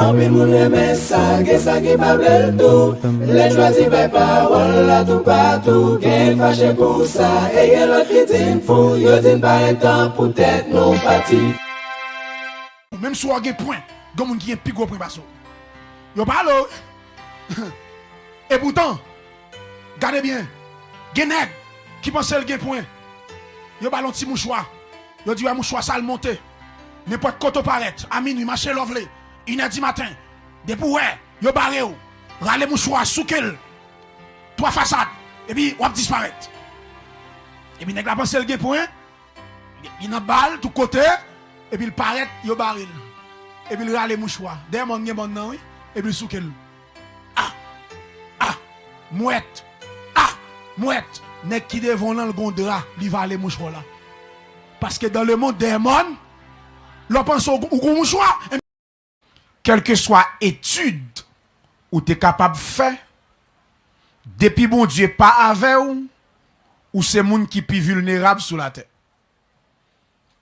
En pile moun reme sa, gen sa ki pa blel tout. Les choisi par parole là tout partout. Gen fâché pour ça, et gen l'autre qui din fou. Yo din pas un temps pour tête non parti. Même si on a un point, il y a des gens qui ont un plus gros point. Yo parle. Et pourtant, regardez bien, il y a des gens qui pensent qu'il y a un point. Yo parle un petit mouchoir. Yo dit un mouchoir ça le monter. N'importe quoi paraît. À minuit, marché lovely. 1h du matin. Depuis ouais, yo barré ou. Rale mouchoir soukel. 3 façades. Et puis, on disparaître. Et puis, nèg la pense qu'il y a un point. Il y a une balle, tout côté. Et puis il paraît, il baril. Et puis il râle les mouchoirs. Derrière mon bon non, oui. Et puis il soukel. Mouette. Mouette. N'est qui devant dans le gondra, il va les mouchoirs là. Parce que dans le monde des mondes, l'on pense au mouchoir. Quelle que soit étude où tu es capable de faire, depuis bon Dieu pas avec ou c'est monde qui est plus vulnérable sur la terre.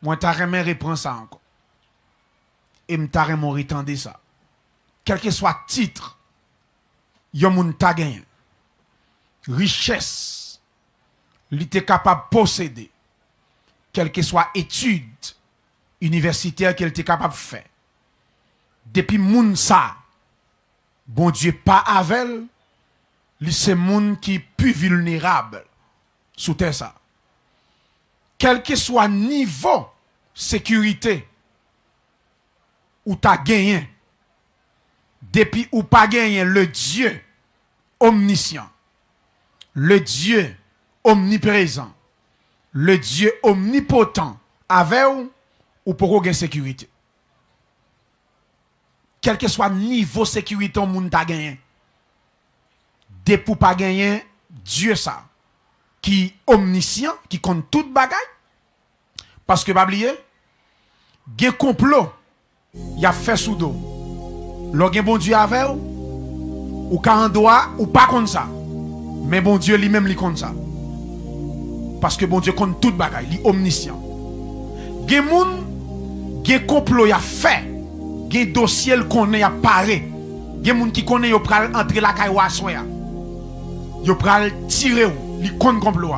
Moi, t'as remis reprendre ça encore. Et m'ta remis retendre ça. Quel que soit titre, yon moun ta gagné. Richesse, li te capable de posséder. Quelle que soit étude universitaire qu'elle te capable de faire. Depuis moun ça, bon Dieu pas avec, li c'est moun qui plus vulnérable sous terre ça. Quel que soit niveau sécurité ou t'as gagné, depuis ou pas gagné le Dieu omniscient, le Dieu omniprésent, le Dieu omnipotent, avec ou pour gagner sécurité. Quel que soit niveau sécurité au monde t'as gagné, depuis ou pas gagné Dieu ça, qui omniscient, qui compte toute bagaille. Parce que, pas oublier, il y a un complot, il a fait sous dos. L'on bon Dieu avec ou quand on doit, ou pas comme ça. Mais bon Dieu lui-même, il compte ça. Parce que bon Dieu compte toute bagaille, il est omniscient. Il y a un complot, il a fait. Il y a un dossier qu'on a paré. Il y a des gens qui connaissent, ils peuvent entrer la caille ou à soya. Ils peuvent tirer, ils comptent complot.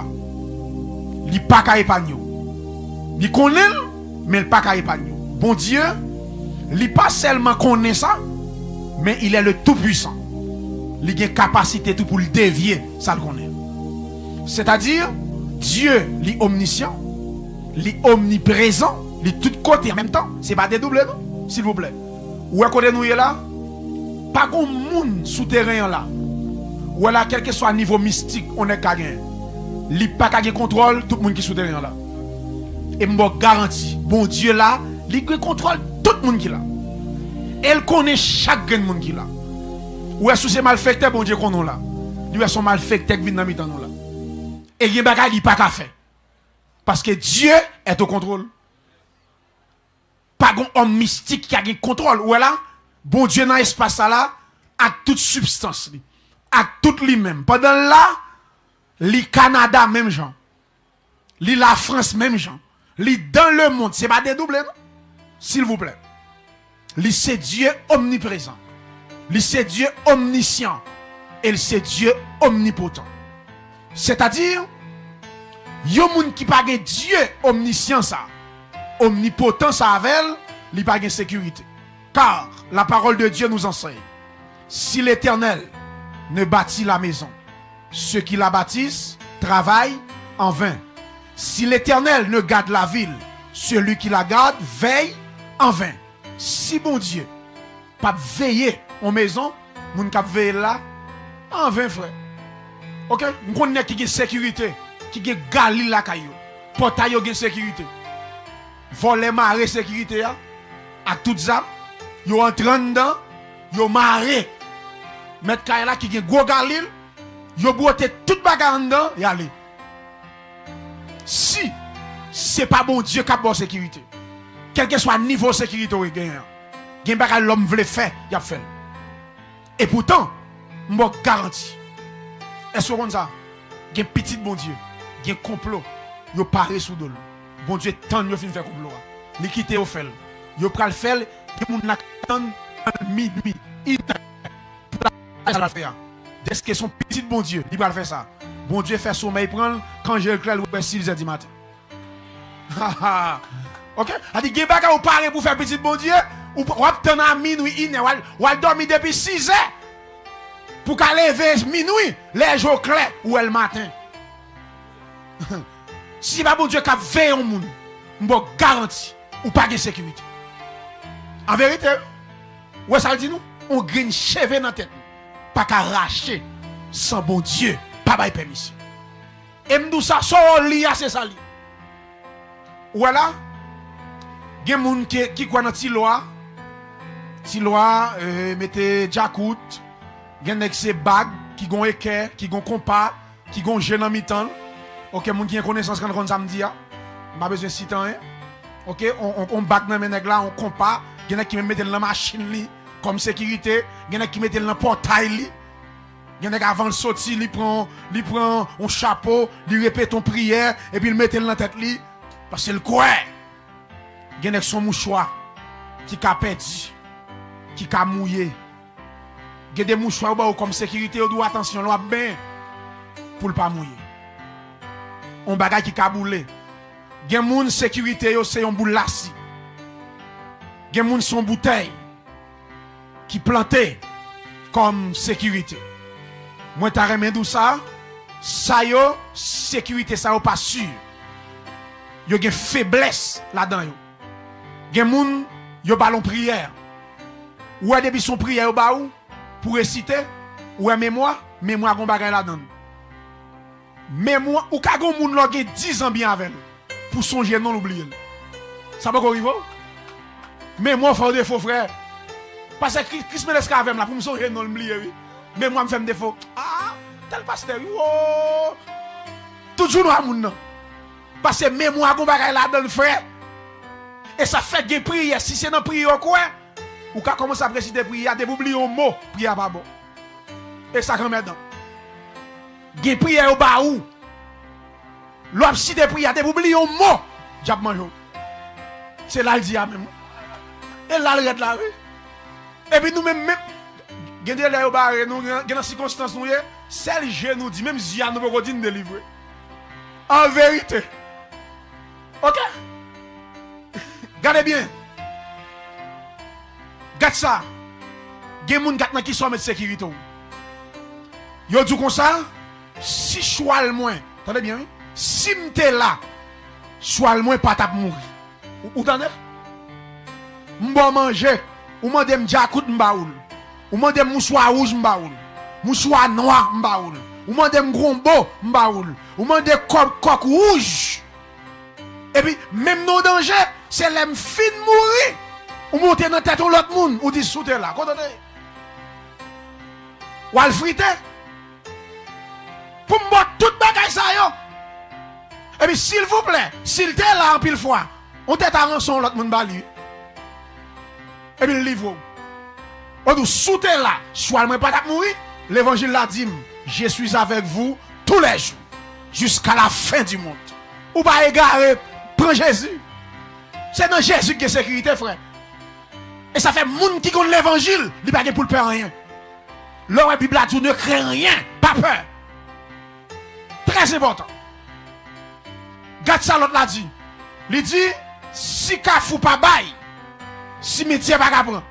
Ils ne pas épargner. Il connaît, mais il pas qu'à épargner. Bon Dieu, il pas seulement connaît ça, mais il est le tout-puissant. Il a une capacité tout pour le dévier, ça le connaît. C'est-à-dire, Dieu, il est omniscient, il est omniprésent, il est tout côté en même temps. C'est pas dédoublé, non? S'il vous plaît. Où est côté nous là? Pas de monde souterrain là. Ou là, quel que soit le niveau mystique, on est qu'à gagner. Il n'y a pas qu'à contrôle tout le monde qui est souterrain là. Et je garantis, bon Dieu là, il contrôle tout le monde qui est là. Elle connaît chaque monde qui est là. Ou est-ce que c'est malfecteur, bon Dieu qu'on a là. Lui est son malfecteur qui vient dans nous là. Et il y a des choses qui pas qu'à faire. Parce que Dieu est au contrôle. Pas un homme mystique qui a un contrôle. Ou là, bon Dieu dans l'espace là, à toute substance, à tout lui-même. Pendant là, le Canada même gens. La France même gens. Dans le monde, c'est pas dédoublé, non? S'il vous plaît. C'est Dieu omniprésent. C'est Dieu omniscient. Et c'est Dieu omnipotent. C'est-à-dire, yon moun qui pas gen Dieu omniscient ça, omnipotent ça avec, il pas gen sécurité. Car la parole de Dieu nous enseigne. Si l'Éternel ne bâtit la maison, ceux qui la bâtissent travaillent en vain. Si l'Éternel ne garde la ville, celui qui la garde veille en vain. Si bon Dieu pas veiller en maison, moun k'ap veiller là en vain frère. OK, nous connaissons qui a sécurité, qui a galil la caillou. Portail yo gen sécurité. Voler maré sécurité a à toutes zam, yo entrant dedans, yo maré. Mettre caille là qui a gros galil, yo bote toute bagarre dedans, y aller. Si c'est pas bon Dieu qui a bonne sécurité, quel que soit le niveau de sécurité ou gagne, gen bagay l'homme veut faire, y a fait. Et pourtant, m'en garantis. Est-ce que ça? Gen petit bon Dieu, gen complot, yo paré sous dol. Bon Dieu tant yo fin faire complot. Li quitter au fait. Yo pral faire, gen moun nak tan minuit. Est-ce que son petit bon Dieu, il va faire ça. Bon Dieu fait sommeil prendre quand j'ai le clair ou 6 heures du matin. OK? A dit gen baka ou parler pour faire petit bon Dieu ou attendre à minuit ou dormir depuis 6 heures pour qu'à lever minuit les jours clairs ou le matin. Si pas bon Dieu qui veille au monde, m'bo garanti ou pas de sécurité. En vérité, ouais ça le dit nous, on grine cheveux dans tête. Pas qu'à racher sans bon Dieu, pas bail permission. Et m'dou ça son li c'est ça li. Voilà. Gen moun qui quoi dans Tiloa mettez jacout, gen nek se bag qui gon équerre, qui gon compas, qui gon jeune en mi-temps. OK, moun qui a connaissance quand ça me dit, pas besoin citer hein. OK, on bag dans nèg là, on compas, gen nek qui mettent dans machine li comme sécurité, gen nek qui mettent dans portail li. Gen nek avant de sortir, li prend un chapeau, li répète ton prière et puis il mette dans tête li parce que le quoi. Gen nek son mouchoir qui ka perdu, qui ka mouillé. Gen des mouchoirs ba comme sécurité, ou doit attention là ben pour le pas mouiller. On bagay qui ka boule. Gen moun sécurité yo c'est un boule lassi. Gen moun son bouteille qui planté comme sécurité. Moi ta remen dou ça yo sécurité ça yo pas sûr. Yo gen faiblesse là-dedans yo. Gen moun yo ballon prière. Ou depuis son prière ba ou pour réciter ou mémoire gon bagay là-dedans. Mémoire ou ka gon moun lo gen 10 ans bien avec pour songer non l'oublier. Ça pas arriver. Mémoire faut défaut frère. Parce que Christ me laisse avec là pour me songer non l'oublier oui. Mémoire me fait défaut. Ah, tel pasteur oh. Toujours à moun nan. Parce que mémoire gon bagay là-dedans frère. Et ça fait des prières. Si c'est dans prière quoi, ou quand commence à réciter prière, vous oubliez un mot, prière pas bon. Et ça quand même. Des prières au bas où. L'homme si des prières, vous oubliez un mot, diable manjo. C'est là le dit même. Et là le là oui. Et puis nous même gende là au bas nous dans circonstance nous celle je nous dit même Zia nous pas dire délivrer. En vérité. OK? Gardez bien. Gade ça. Gen moun gat nan ki so met sécurité. Yo dit comme ça, si choix le moins, attendez bien, oui? Si m'te là, choix le moins pas tap mourir. Ou tande? M'bo manger, ou mande m'jakout m'baoul. Ou mande mouchoir rouge m'baoul. Mouchoir noir m'baoul. Ou mande m'grombo m'baoul. Ou mande coq rouge. Et puis même non danger, c'est l'aime fin mourir. Ou monter dans tête l'autre monde, ou dit sauter là. Comprenez? Ou al friter. Pour moi tout bagay ça yo. Et puis s'il vous plaît, s'il t'est là en pile fois, on tête à rançon l'autre monde bali. Et puis le livre. On dit sauter là, soit moi pas mourir. L'évangile l'a dit, je suis avec vous tous les jours jusqu'à la fin du monde. Ou pas égarer, prends Jésus. C'est dans Jésus qui est sécurité, frère. Et ça fait moun qui connaît l'évangile, il n'y a pas pour peur rien. L'homme et Bible ne craint rien, pas peur. Très important. Gade ça l'autre l'a dit. Il dit, si kafou pas bail, cimetière pas prendre.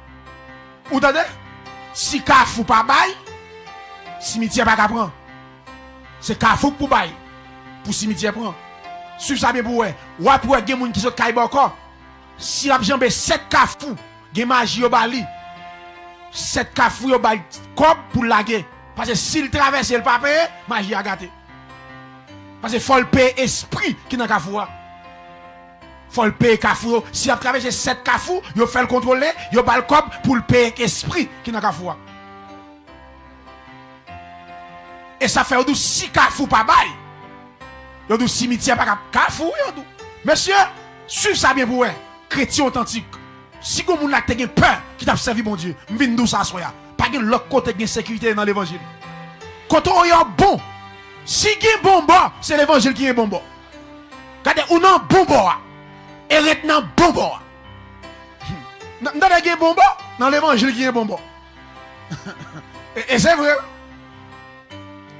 Ou t'entendez? Si kafou pas bail, cimetière pas prendre. C'est kafou pour bail, pour cimetière prendre. Suivez ça bien pour ouais. Ou après gen moun qui sont kay encore. Si la jambe 7 kafou, gen magie yo bali. 7 kafou yo bali comme pour laguer. Parce que s'il traverse le pas payer, magie a gâté. Parce que faut le payer esprit qui dans kafou. Faut le payer kafou. Si a traversé 7 kafou, yo fait le contrôler, yo bal cop pour le payer esprit qui dans kafou. Et ça fait 6 kafou pas bail. Yo dou cimetière pas kafou yo dou. Monsieur, suivez ça bien pour vous. Chrétien authentique. Si vous moun la te gen peur qui t'a servi bon Dieu, m'vin dou ça soya. Pas gen l'autre côté gen sécurité dans l'évangile. Quand on est bon, si gen bon c'est l'évangile qui est bon. Regardez ou non bon et maintenant bon. Dans les bonbons, dans l'évangile, il y a un bonbon. Et c'est vrai.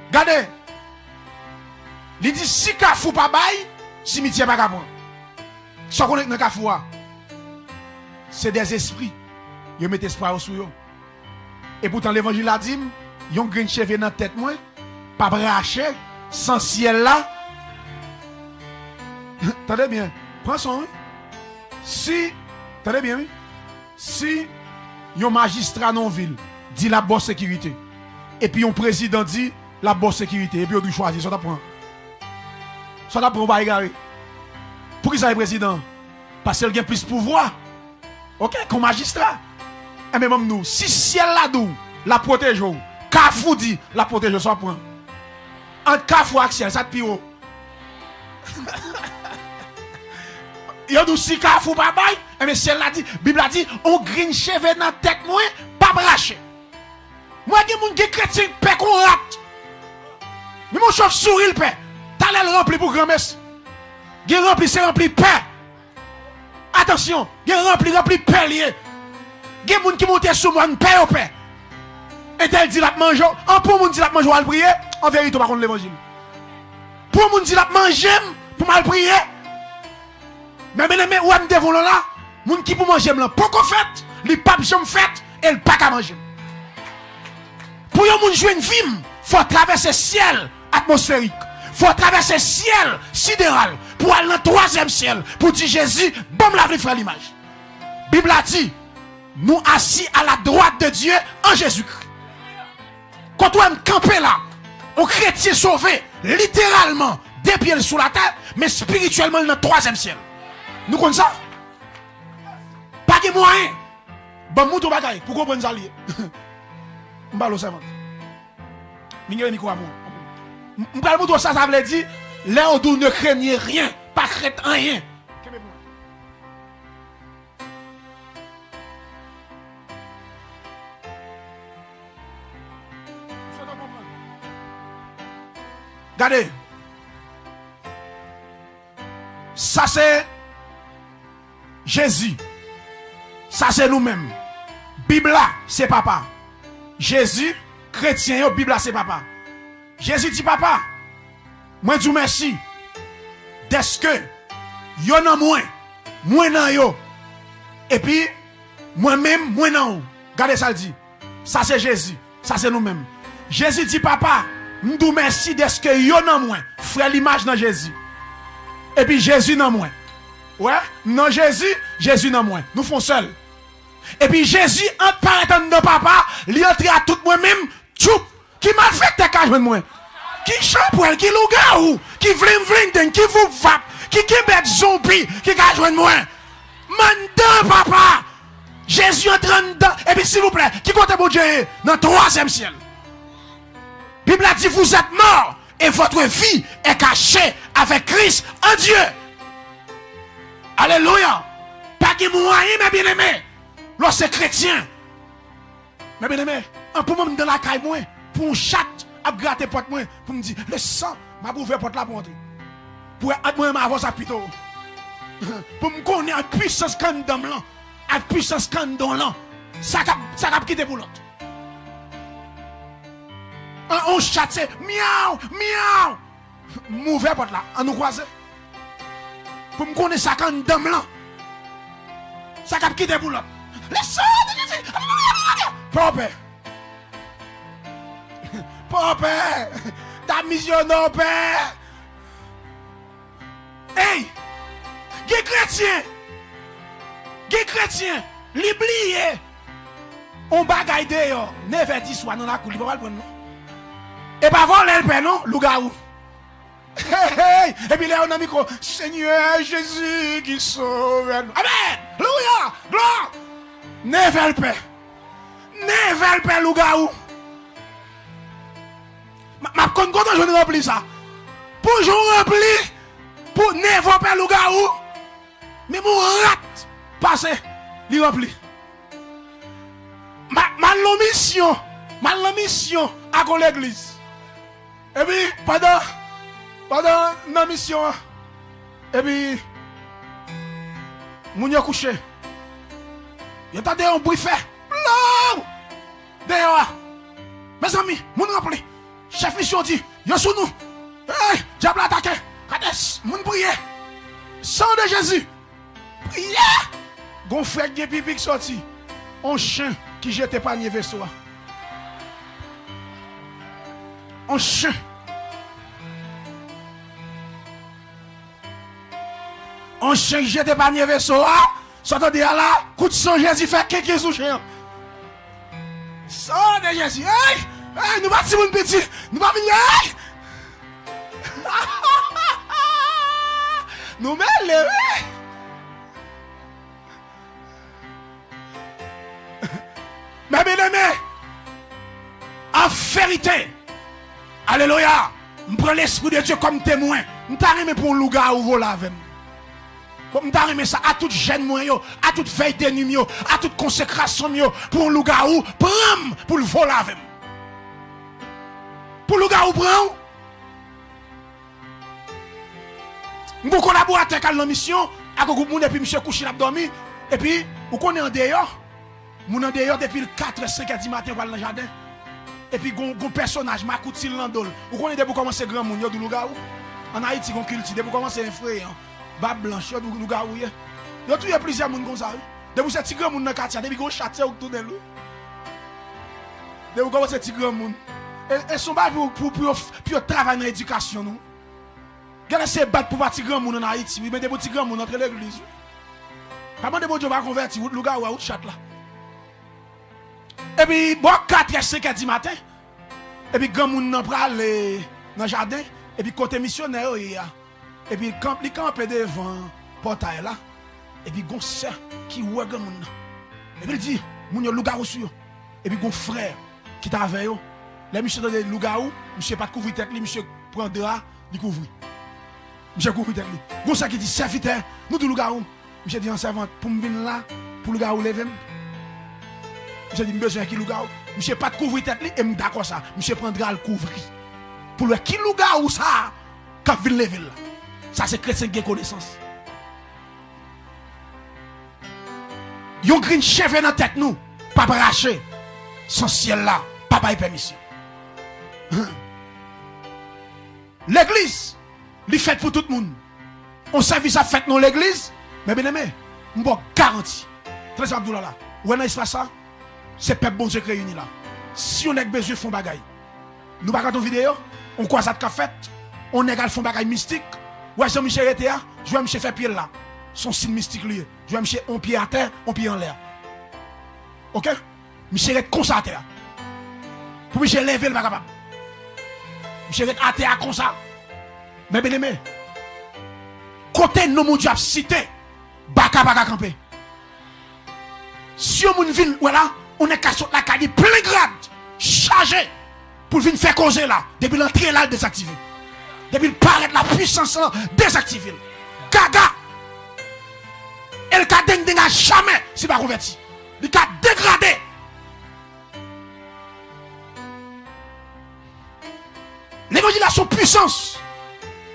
Regardez. Il dit si Kafou pas bail, cimetière pas capable. Ce qu'on est dans Kafou, c'est des esprits. Ils mettent espoir sur eux. Et pourtant, l'évangile a dit, ils ont une cheveux dans la tête, moi, pas braché, sans ciel là. Attendez bien, prends son, oui. Si, attendez bien, oui. Si, un magistrat non ville dit la bonne sécurité, et puis un président dit la bonne sécurité, et puis on doit choisir, ça t'apprend. Ça t'apprend pas égaré. Pour qui ça est président? Parce qu'il a plus de pouvoir. Ok, comme magistrat. Et même nous, si ciel là d'où, la protège, Kafou dit, la protège, ça prend. Entre Kafou et ciel, ça te pire. Il y a si Kafou pas bail, mais ciel là dit, Bible a dit, on green cheveux dans la tête, moi, pas braché. Moi, il y a des gens qui chrétiens, paix qu'on rate. Mais mon chauve-souris, le paix. T'as l'air rempli pour grand-messe. Il rempli, c'est rempli paix. Attention, il rempli paix lié. Il y a des gens qui montent sur moi, paix au paix. Et tel dit la manger, en pour moun dit la manger, al prier, en vérité, par contre, l'évangile. Pour moun dit la manger, pour mal prier. Mais où est-ce que là? Moun qui pour manger, là, pourquoi fait? Les papes sont fait, et le pas qu'à manger. Pour yon moun jouer une film, faut traverser ciel atmosphérique. Faut traverser ciel sidéral pour aller dans le troisième ciel. Pour dire Jésus, bon la vie faire l'image. Bible a dit, nous assis à la droite de Dieu en Jésus-Christ. Quand on est campé là, on chrétien sauvé, littéralement, des pieds sous la terre, mais spirituellement dans le troisième ciel. Nous connaissons ça? Pas de moyen. Bon, mouton bagaille, pour comprendre ça lié. M'balo servante. Mingé micro à moi. M'balo mouton ça veut dire, là où ne craignez rien, pas crainte rien. Regardez. Ça c'est Jésus. Ça c'est nous-mêmes. Bible là, c'est papa. Jésus, chrétien, Bible là, c'est papa. Jésus dit papa, moi dis merci. D'est-ce que yo nan moi nan yo. Et puis moi-même, moi nan ou. Regardez ça le dit. Ça c'est Jésus. Ça c'est nous-mêmes. Jésus dit papa, m'dou merci d'est-ce que yo nan moi. Frère l'image dans Jésus. Et puis Jésus nan moi. Ouais, non Jésus, Jésus nan moi. Nous font seul. Et puis Jésus, en paraîtant de papa, il entre à tout moi-même, tchoup, qui m'a fait tes cages de moi. Qui champoule, qui lougaou, qui vlim, qui vous vape, qui bête zombie, qui cache de moi. Mandan papa, Jésus entre dedans. Et puis s'il vous plaît, qui compte pour Dieu dans le troisième ciel. Bible a dit, vous êtes morts et votre vie est cachée avec Christ en Dieu. Alléluia. Pas de moyen, mes bien-aimés. Lorsque chrétien, mes bien-aimés, pour moi, dans la caille, moi, pour un chat, à gratter porte, moi, pour me dire, le sang, m'a ouvert porte là pour entrer. Pour être moi, ma voix, ça plutôt. Pour me connaître la puissance candam là, la puissance candam là, ça a quitté pour l'autre. On chat, c'est miaou, miaou. M'ouvert porte là, on nous croise. Pour me connaître ça candam là, ça a quitté pour l'autre. Laisse-moi. Papa. Papa. Ta mission non, père. Hey. Gay chrétien. L'oublié. On bagaille de yo. 9h10 soit dans la cour. Il va pas le prendre non. Et pas voler le père non, loup-garou. Hey. Et puis là on a micro. Seigneur Jésus qui sauve. Amen. Alléluia. Gloire. Never le père loup-garou. Ma content je ne remplis ça. Pour je remplis pour never père loup-garou. Mais mon rat passé, il rempli. Ma mission à l'église. Et puis pendant la mission et puis mon yo couché. Yo tendez un bruit fait. Blam! Dehors. Mes amis, moun rempli. Chef mission dit, yo sous nous. Hey, diable attaqué. Kades, moun prier. Sang de Jésus. Prier. Gon frère qui pipi qui sorti. Un chien qui jette panier vaisseau. Un chien. Un chien qui jette panier vaisseau. Sortant de là, coup de sang Jésus fait quelqu'un sous chien. Sang de Jésus. Hey, hey, nous bâtissons mon petit. Nous pas venir. Hey. Nous mêlons. Mais bien aimé, en vérité, alléluia, je prends l'Esprit de Dieu comme témoin. Je t'arrive pour un loup-garou ou voler avec moi. Je t'arrive ça à toute jeune moyen, à toute veille de nuit, à toute consécration pour un loup-garou, prends pour le voler avec moi. Pour le loup-garou, prends. Je collabore avec la mission, avec le groupe, et puis monsieur couché, il a dormi, et puis, vous connaissez en dehors. Moun en dehors depuis le 4, 5 du matin dans le jardin. Et puis gon personnage Makoutil Landol. Vous connaissez depuis commencer grand moun yo du loup-garou. En Haïti gon culture depuis commencer effrayant. Bab blanche yo du loup-garou. Yo tout y a plusieurs moun comme ça. Depuis ce petit grand moun dans quartier, depuis gon château autour de lui. Depuis commencer petit grand moun. Et son ba pour travailler dans l'éducation nous. Gardez ces battre pour petit grand moun en Haïti, mais des petits grand moun entre l'église. Comment de bon Dieu va convertir loup-garou à chat là. Et puis, bon, 4 et 5 du matin, et puis, grand moun nan pral dans le jardin, et puis, côté missionnaire, et puis, il campe devant le portail là, et puis, gon sœur qui ouè grand moun nan. Et puis, il dit, moun yo loup-garou sur, et puis, gon frère qui t'a avec yo, les monsieur dans le loup-garou, monsieur pas de couvrir tête, monsieur prend drap, il couvre. Monsieur couvre tête. Gon sœur qui dit, serviteur, nous de loup-garou, monsieur dit en servante, pour me venir là, pour loup-garou lever. J'ai dit, besoin qui loup-garou. Monsieur pas de couvrir tête, et me d'accord ça. Monsieur prendra le couvrir. Pour le qui loup-garou ça, quand vient lever là. Ça c'est chrétien qui a connaissance. Yon green chef dans la tête nous, pas braché. Son ciel là, papa y permission. L'église, li fait pour tout le monde. On service à fête dans l'église, mais bien aimé, on va garantie. Très Abdoula là. Où est-ce que ça? C'est peuple bon Dieu qui réuni là. Si on a besoin de faire bagaille, nous regardons une vidéo, on croise à fait, on égal font bagaille mystique. Ouais, Jean-Michel était là, je vais me faire pied là. Son signe mystique lui. Je vais me faire un pied à terre, un pied en l'air. OK? Michel est comme ça à terre. Pour Michel lever le capable. Michel est à terre comme ça. Mais bien aimé, côté nous mon Dieu a cité, baka camper. Si on vient voilà, on est cassé la cadi plein grade, chargé pour venir faire causer là, depuis l'entrée là désactivé. Depuis le paraître la puissance là désactivé. Gaga. Elle ka deng a jamais si pas converti. Il ka dégradé. L'évangile a son puissance.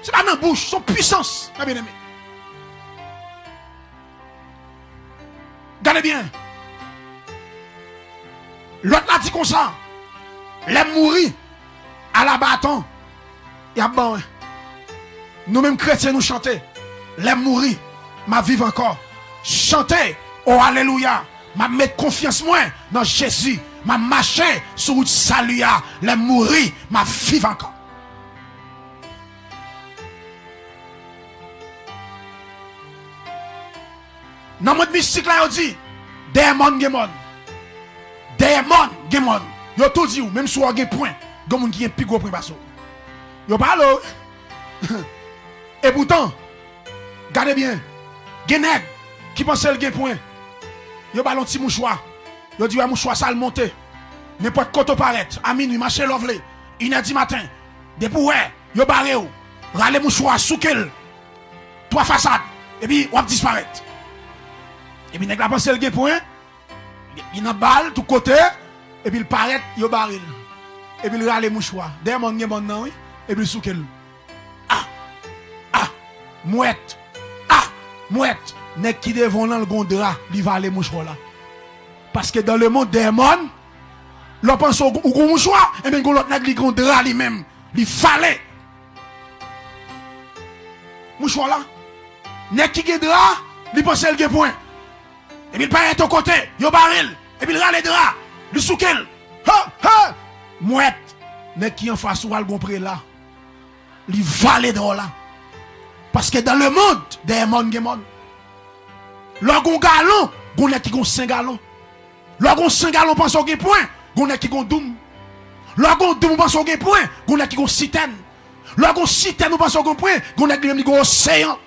C'est pas dans la bouche, son puissance, ma bien-aimé. Regardez bien. L'autre l'a dit comme ça. Les mourir à la bâton. Il y a bon. Nous-mêmes chrétiens, nous chanter. Les mourir, ma vivre encore. Chanter, oh alléluia. Ma mettre confiance moi dans Jésus. Ma marcher sur le salut. Les mourir, ma vivre encore. Dans le monde mystique là, il dit, démon, démon. Démon, démon. Yo tout dit, même si vous avez un point, il y a un qui est plus gros point. Yo parle. Et pourtant, regardez bien, il y a un nègre qui pense qu'il y a un point. Yo parle un petit mouchoir. Yo dit, un mouchoir, ça le monte. N'importe quoi paraît. À minuit, marché lovely. 1h du matin. Depuis ouais, yo barré ou. Rale mouchoir, soukel. 3 façades. Et puis, on va disparaître. Et puis, nèg la pense qu'il y a un point. Il y a une balle, tout côté. Et puis, il paraît, il baril. Et puis, il râle les mouchoirs. Derrière, il y a un non, oui. Et puis, il souke. Mouette. Mouette. Nèg qui devant dans le gondra, il va les mouchoirs là. Parce que dans le monde des mondes, l'on pense au mouchoir, et bien l'autre n'a pas de drap lui-même. Il fallait. Mouchoir là, n'est qui a drap, il pense qu'il a point. Et puis il paraît à côté, il a baril, et puis il râle les draps, il soukel. Ha, ha, mouette, n'est qui en face ou al compris là. Il va les draps là. Parce que dans le monde, des mondes, des mondes. Lorsqu'on galon, on a qui ont 5 gallons. Lorsqu'on 5 gallons, pense au point, on a qui ont doum. Lorsqu'on doum, pense au point, on a qui ont citerne. Lorsqu'on citerne, on pense au point, on a qui ont océan.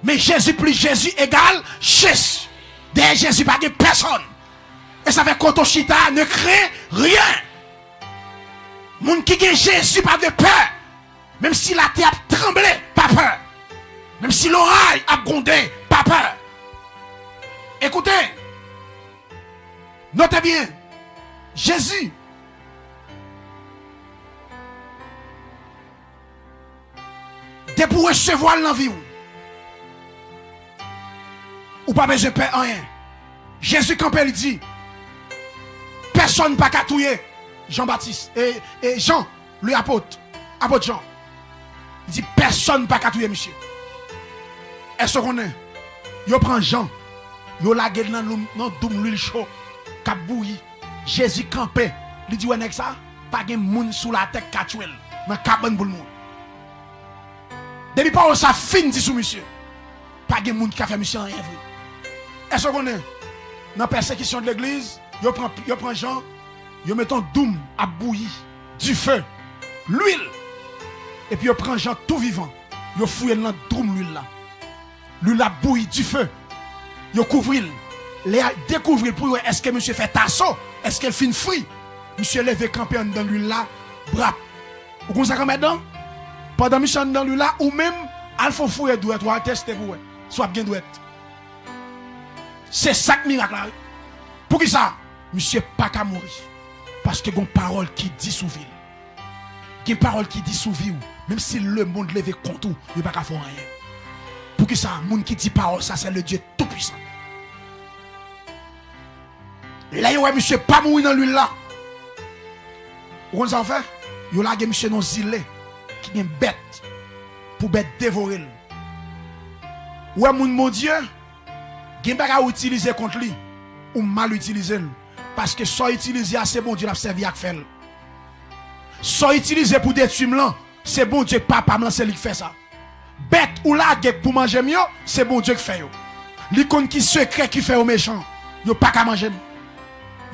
Mais Jésus plus Jésus égal, Jésus. Derrière Jésus, pas de personne. Et ça fait quand on chita ne crée rien. Moun qui gagne Jésus, pas de peur. Même si la terre a tremblé, pas peur. Même si l'oreille a grondé, pas peur. Écoutez, notez bien, Jésus, dès pour recevoir l'envie, ou pas besoin de peur rien. Jésus, quand il dit, personne pas qu'à touiller Jean-Baptiste et Jean, le apôtre Jean. Il dit, personne pas qu'à touiller, monsieur. Est-ce qu'on est? Yo prend Jean. Yo la gueule dans doum l'huile chaud. Kap bouilli. Jésus campé. Il dit, ouais, ça, pas de moun sous la tête katuel. Dans cabane pour le monde. Depuis pas ça fin dit sous monsieur. Pas de moun qui a fait monsieur rien. Est-ce qu'on est? Dans la persécution de l'église, yo prend Jean. Yo met un doum à bouilli. Du feu. L'huile. Et puis yo prend Jean tout vivant. Yo fouille dans doum l'huile là. L'huile a bouilli du feu. Yo couvrir, les découvrir pour est-ce que monsieur fait tasso, est-ce qu'elle fin frit. Monsieur levé campé dans l'huile là, brap. Ou comme ça comme dedans, pendant monsieur dans l'huile là ou même al font fouiller douette ou al tester pour soit bien douette. C'est ça que miracle là. Pour qui ça? Monsieur pas qu'à mourir parce que gon parole qui dit sous ville. Gon parole qui dit sous vie même si le monde levé contre, il pas qu'à faire rien. Pour que ça, moun qui dit parole, ça c'est le Dieu tout-puissant. Là, ouais, monsieur, pas mourir dans l'huile là. Vous comprenez ça en fait? Vous avez monsieur dans zilé qui est une bête pour bête dévorer. Ouais, mon Dieu, vous avez utilisé contre lui ou mal utilisé. Parce que soit utilisé, c'est bon Dieu l'a servi à faire. Soit utilisé pour détruire, c'est bon Dieu, papa, c'est lui qui fait ça. Bête ou la pour manger mieux, c'est bon Dieu qui fait. L'icône qui secret qui fait aux méchants, yo pas qu'à manger.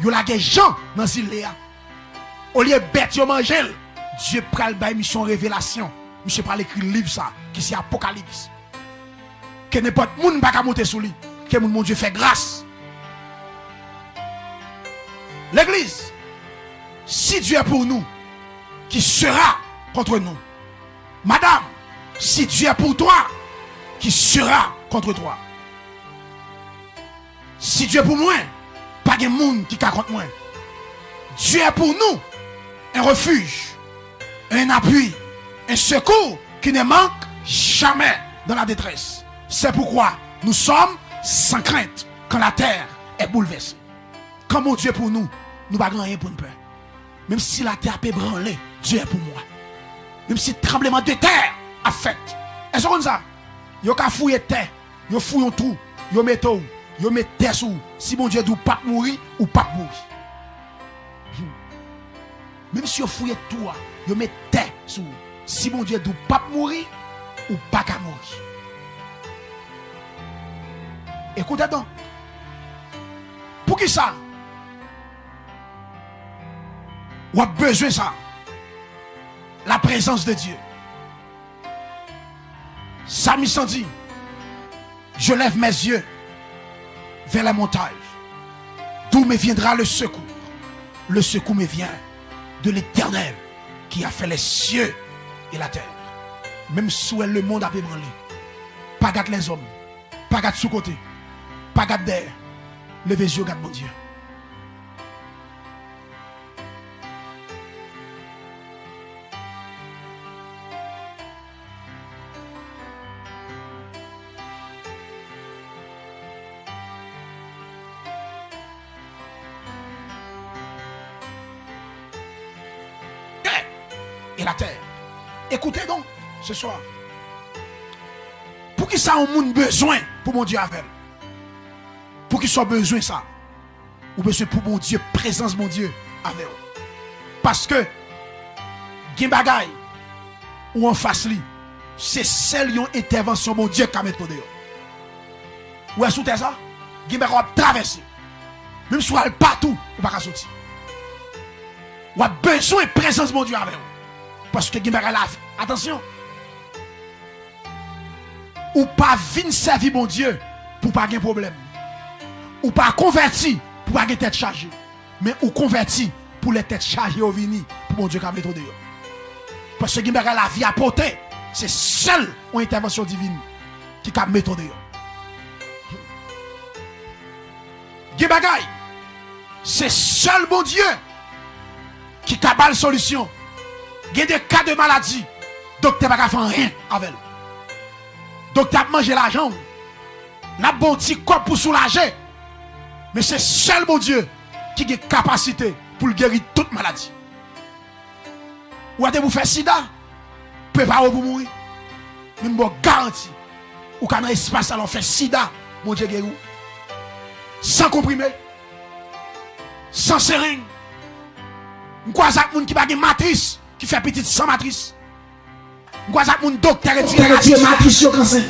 Yo la gens dans l'île. Au lieu bête yo manger, Dieu pral bay mission révélation. Monsieur pral écrit livre ça, qui c'est Apocalypse. Que n'importe monde pas qu'à monter sous lui, que mon Dieu fait grâce. L'église, si Dieu est pour nous, qui sera contre nous? Madame, si Dieu est pour toi, qui sera contre toi? Si Dieu est pour moi, pas de monde qui est contre moi. Dieu est pour nous un refuge, un appui, un secours qui ne manque jamais dans la détresse. C'est pourquoi nous sommes sans crainte quand la terre est bouleversée. Quand mon Dieu est pour nous, nous n'avons rien pour nous peur. Même si la terre peut branler, Dieu est pour moi. Même si le tremblement de terre a fait. Est-ce que ça? Yo ka fouiller terre, yo fouille un trou, yo met tout, yo met terre sous. Si mon Dieu dit pas mourir ou pas mourir. Même si yo fouille tout, yo met terre sous. Si mon Dieu dit pas mourir ou pas mourir. Écoutez donc. Pour qui ça? Ou a besoin ça? La présence de Dieu. Samson dit, je lève mes yeux vers la montagne. D'où me viendra le secours? Le secours me vient de l'Éternel qui a fait les cieux et la terre. Même sous elle, le monde a ébranlé. Pas gâte les hommes, pas gâte sous côté, pas gâte derrière. Levez les yeux, gâte mon Dieu. et la terre. Écoutez donc, ce soir. Pour qui ça on monde besoin pour mon Dieu avec? Pour qui soit besoin ça? Ou besoin pour mon Dieu, présence mon Dieu avec? Parce que, gen bagay, ou en face li, c'est celle yon intervention mon Dieu qui a mis pour dehors. Ou est-ce que ça? Gen bagay ou traverser. Même si elle partout, ou pas sortir. Ou a besoin de présence mon Dieu avec. Parce que gen bagay la vie. Attention. Ou pas vin servir mon Dieu pour pas de problème. Ou pas converti pour pas de tête chargée. Mais ou converti pour les têtes chargées au vini pour mon Dieu qui a mis dehors. Parce que gen bagay la vie apportée, c'est seule une intervention divine qui a mis dehors. Gen bagay, c'est seul bon Dieu qui a la solution. Gen des cas de maladie, docteur n'a pas fait rien avec elle. Docteur a mangé l'argent, n'a bon petit corps pour soulager. Mais c'est seul bon Dieu qui a la capacité pour guérir toute maladie. Ou avez-vous fait sida? Préparez-vous pour mourir. Mais je vous garantis, ou quand dans l'espace alors fait sida, mon Dieu guérit. Sans comprimé, sans seringue. Quoi ça moun qui pas de matrice, qui fait petite sans matrice. Quoi ça moun docteur retiré matrice sur cancer.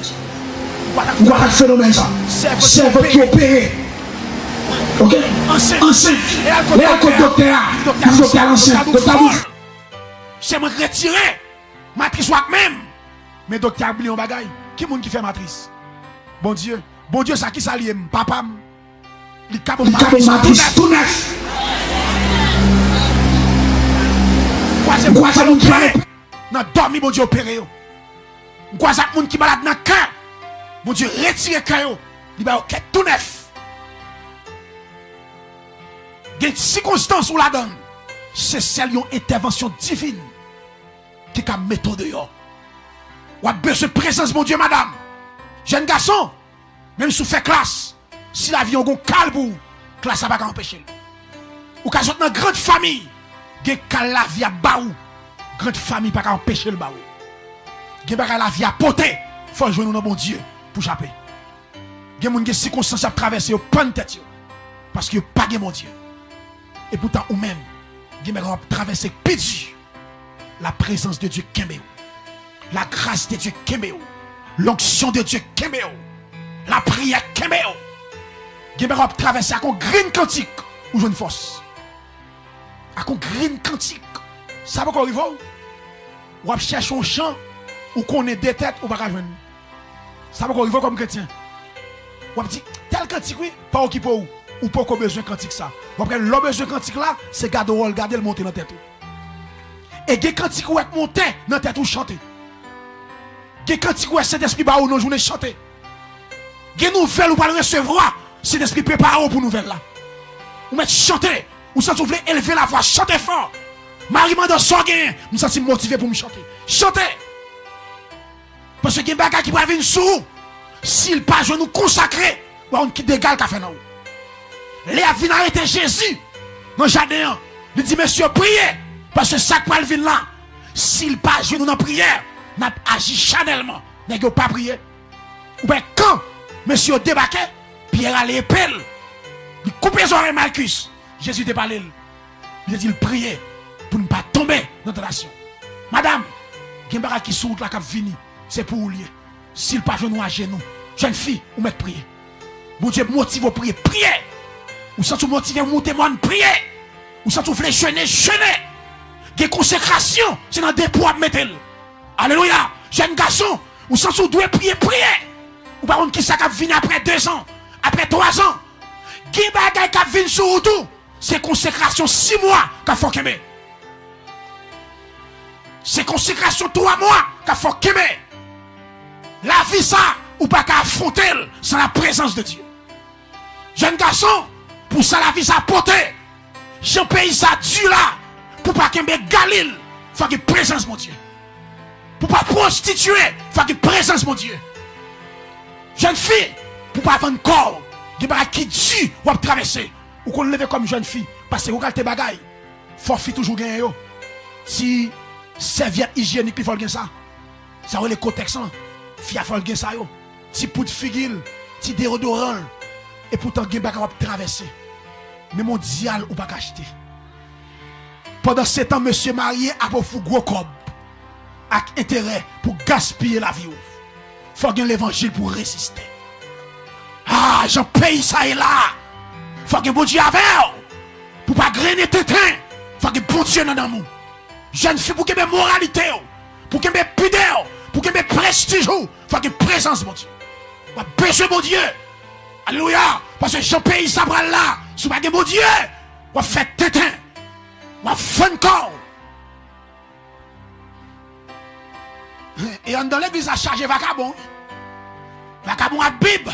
Quoi phénomène ça? C'est votre opéré. OK? Enceinte. Et à côté docteur, enceinte. C'est moi retiré matrice ou même. Mais docteur oublie un bagay. Qui moun qui fait matrice? Bon Dieu ça qui s'allie papa. Les cabos matrice tout neuf. Quoi ça moun qui n'a dormi mon Dieu opéré. Quoi ça moun qui malade dans cœur. Mon Dieu retire cœur. Il va OK tout neuf. Des circonstances où la donne. C'est celle une intervention divine qui a méthode dehors. Ou a besoin de présence mon Dieu madame. Jeune garçon, même si vous faites classe, si l'avion gon calme, classe ça va pas empêcher. Ou ka sorte dans grande famille, gen kal la vie a baou, grande famille pas empêcher le baou. Gen ba la vie a porter, faut jouer dans bon Dieu pour chapper. Gen moun gen circonstances à traverser yo pan tête yo parce que pas gen mon Dieu. Et pourtant ou même gen ba traverser pédu. La présence de Dieu kembe yo. La grâce de Dieu kembe yo. L'onction de Dieu kembe yo. La prière kembe yo. Gen ba traverser avec un green cantique ou jeune force. Avec un green cantique. Ça va qu'on arrive ou à chercher un chant ou qu'on est des têtes ou pas joindre. Ça va qu'on arrive comme chrétien. Ou à dit tel cantique oui, pas occupé ou pas qu'on besoin cantique ça. Ou après l'homme besoin cantique là, c'est garder le monter dans tête. Et gen cantique ou être monté dans tête ou chanter. Gen cantique ou cet esprit ba ou non journée chanter. Gen nouvelle ou pas recevoir. C'est l'esprit préparé pour nouvelle là. Ou mettre chanter. Ou ça vous voulez élever la voix, chanter fort. Marie m'a dans son gain, me sens motivé pour me chanter. Chanter. Parce que gen bagay qui va venir sous. S'il pas je nous consacrer, ou on qui dégal qu'a fait nous. Les avin arrêter Jésus dans le jardin. Il dit monsieur priez parce que ça va venir là. S'il pas je nous dans prière, n'a agi chanellement, n'a pas prier. Ou bien quand monsieur débarqué, Pierre allait épelle. Il coupe les oreilles Malchus. Jésus te parlé. Il a dit il priait pour ne pas tomber dans la tentation. Madame, il y a qui sous la cap vini, c'est pour vous lier. S'il pas genou à genoux, jeune fille, ou mettre prier. Bon Dieu motive à prier, prier. Ou sans tout motiver à monter mon prier. Ou sans tout voulez jeûner, jeûner. Des consécrations, c'est dans des poids mettre. Alléluia. Jeune garçon, ou sans tout doit prier, prier. Ou par contre qui ça cap vini après 2 ans, après 3 ans. Qui bagay cap vini sur tout. C'est consécration 6 mois qu'a faut qu'aimer. C'est consécration 3 mois qu'a faut qu'aimer. La vie ça, ou pas qu'à affronter sans la présence de Dieu. Jeune garçon, pour ça la vie ça porter. Jean pays ça Dieu là, pour pas qu'aimer Galil, faut qu'il présence mon Dieu. Pour pas prostituer, faut qu'il présence mon Dieu. Jeune fille, pour pas vendre corps, qui Dieu ou traverser. Ou qu'on lève comme jeune fille, parce que vous avez des bagailles, forfait toujours gagner. Si serviette hygiénique, il faut le ça. Ça va les cotex, fia faut le ça yo. Ti poudre figil, ti déodorant. Et pourtant, il y a des traverser. Mais mondial ou pas acheter. Pendant 7 ans, monsieur marié a pour fou gros cob. Avec intérêt pour gaspiller la vie. Faut gagner l'évangile pour résister. Ah, j'en paye ça et là. Faut que bon Dieu avec. Pour pas grainer tétin. Faut que bon Dieu dans l'amour. Jeune fille pour que mes moralité. Pour que mes pudeur. Pour que mes prestige. Faut que présence, mon Dieu. Besoin, mon Dieu. Alléluia. Parce que j'en paye ça pour là. Si vous mon Dieu. Vous faites tétin. Vous faites corps. Et dans l'église a chargé vagabond. Vagabond à Bible.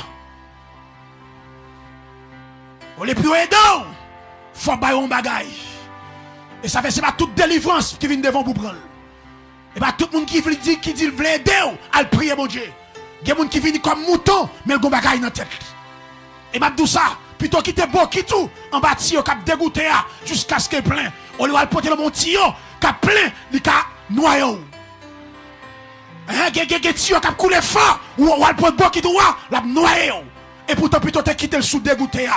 On les plus aidants. Faut bailler un bagage. Et ça fait c'est pas toute délivrance qui vient devant pour prendre. Et pas tout le monde qui dit qu'il veut aider à prier mon Dieu. Il y a des gens qui viennent comme mouton, mais le bagage dans la tête. Et m'a dit ça, plutôt qu'il te beau qui tout, en bas tio cap dégoûté jusqu'à ce qu'il plein. On lui va porter le mon tio cap plein, il cap noyau. Hein, tio cap couler fort, ou on va porter beau qui doit, la noyau. Et pourtant plutôt te quitter le sous dégoûté.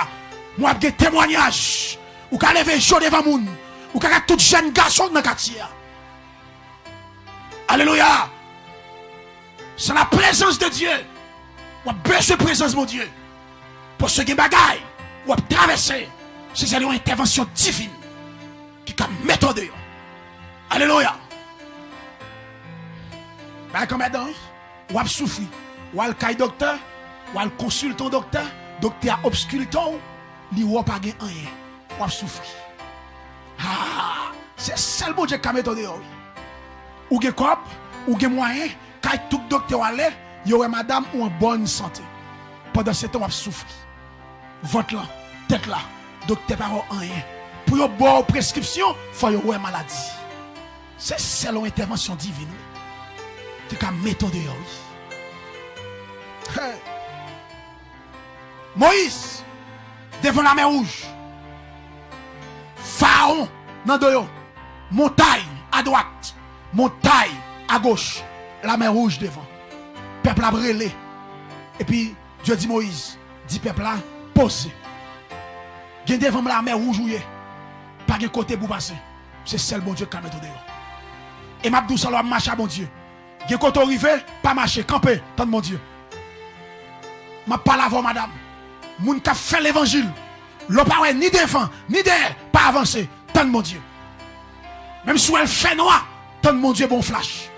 Moi j'ai témoignage, ou ka lever chaud devant moun, ou ka tout jeune garçon dans quartier. Alléluia. C'est la présence de Dieu. Ou besoin de présence mon Dieu. Pour ce qui est bagaille, ou traverser, c'est une intervention divine qui a méthode. Alléluia. Ben comme maintenant, ou a souffrir, ou a le docteur, ou a le consultant docteur obscultant, li ou pas rien, ou a souffrir. Ah, c'est seulement Dieu qui a méthode. Ou gen corps, ou gen moyen, quand tout docteur allait, il y aurait madame ou en bonne santé. Pendant ce temps, on a souffert. Votre là, tête là, docteur pas rien. Pour une bonne prescription, il faut avoir une maladie. C'est selon intervention divine. C'est comme méthode. Hey. Moïse, devant la mer rouge. Pharaon, dans le montagne à droite, montagne à gauche, la mer rouge devant. Peuple a brûlé. Et puis, Dieu dit Moïse, dit peuple là, posez. Gen devant la mer rouge ouye. Pas de côté pour passer. C'est seul bon Dieu qui a mis dehors. Et m'a dit ça va marcher à bon Dieu. Gen côté arrivé, pas marcher, camper, tant mon Dieu. M'a pas avant madame. Moun qui fait l'évangile. L'on pas ni devant, ni derrière, pas avancer, tant mon Dieu. Même si elle fait noir, tant mon Dieu bon flash.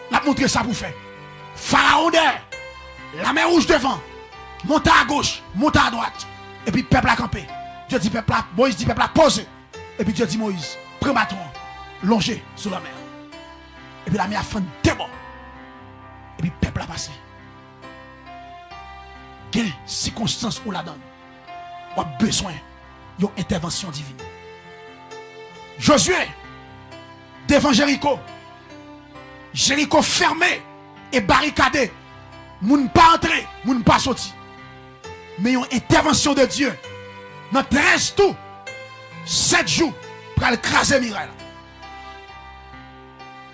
La montrer ça pour faire. Pharaon derrière, la mer rouge devant, monte à gauche, monte à droite. Et puis peuple a campé. Dieu dit peuple là, Moïse dit peuple là, posez. Et puis Dieu dit Moïse, prends bâton, longé sous la mer. Et puis la mer a fait débat. Et puis peuple a passé. Quelle circonstance ou la donne? On a besoin d'une intervention divine. Josué, devant Jéricho. Jéricho fermé et barricadé. Moun pas entrer, moun pas sorti. Mais une intervention de Dieu. Dans 13 tout, 7 jours, pour écraser Mirail.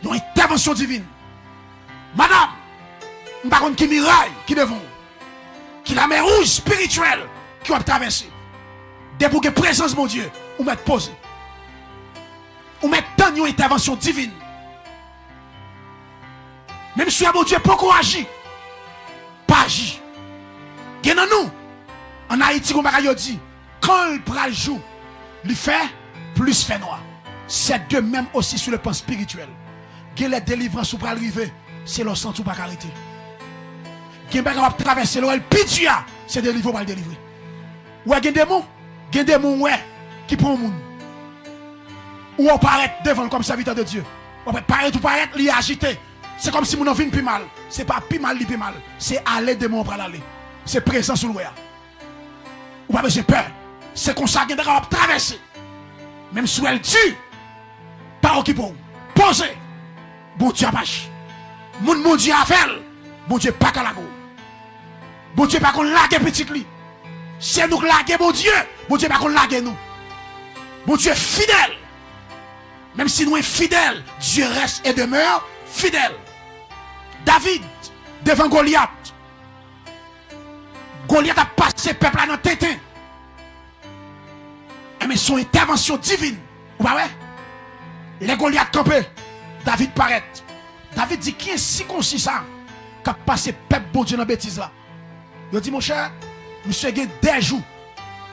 Une intervention divine. Madame, par contre, qui Mirail, qui devant, qui la mer rouge spirituelle, qui va traverser. Dès pour que présence, mon Dieu, ou mettre posé. Ou mettre dans une intervention divine. Même si mon Dieu, pourquoi agir? Pas agir. Gen nan nous, en Haïti, on va dire, quand il prend le jour, il fait plus fait noir. C'est de même aussi sur le plan spirituel. Gen les délivrances pour arriver, c'est le sang ou pas arrêter. Gen pas capable traverser l'eau, pitia, c'est délivrer pas délivrer. Ouais, gen des mots ouais qui prend monde. Ou on paraît devant comme serviteur de Dieu. On paraît ou paraît li agité. C'est comme si mon vient plus mal. C'est pas plus mal, li plus mal. C'est aller de mon bras aller. C'est présent sur le wea. Ou pas besoin peur. C'est comme ça qu'il va traverser. Même si elle tue, pas occupé. Posez. Bon Dieu a pâche. Mon Dieu a fait. Bon Dieu pas qu'à la go. Bon Dieu pas qu'on lague petit li. C'est nous qui lague bon Dieu. Bon Dieu pas qu'on lague nous. Bon Dieu fidèle. Même si nous sommes fidèles, Dieu reste et demeure fidèle. David, devant Goliath. Goliath a passé peuple là dans tétin. Mais son intervention divine. Vous voyez? Les Goliath campés. David paraît. David dit qui est si concis ça? Qui a passé peuple bon Dieu dans la bêtise là. Il dit mon cher, monsieur a des jours.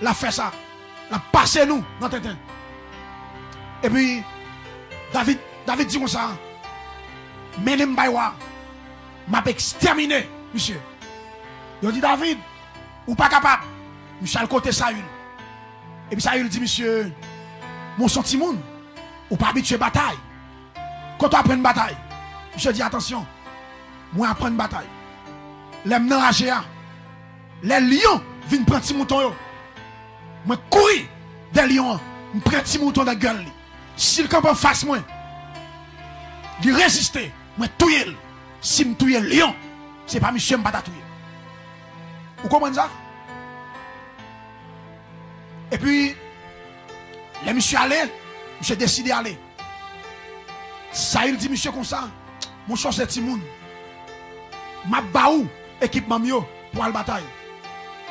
La fait ça. La passé nous dans tétin. Et puis, David dit comme ça. Mais Mbaywa m'a exterminé, monsieur. Il dit David, ou pas capable. Monsieur, à le côté Saül. Et puis Saül dit, monsieur, mon sentiment, ou pas habitué à bataille. Quand on apprend une bataille, monsieur dit attention, moi apprends une bataille. Les m'enrager, les lions viennent prendre petit mouton. Moi courir des lions, je prends petit mouton dans la gueule. Si le camp en face moi, il résiste, moi touye. Si je touye le lion, c'est pas monsieur m'bata touye. Vous comprenez ça? Et puis, les monsieur allé, monsieur décidé d'aller. Ça il dit monsieur comme ça, mon cher c'est Timoun. Ma baou équipement mieux pour la bataille.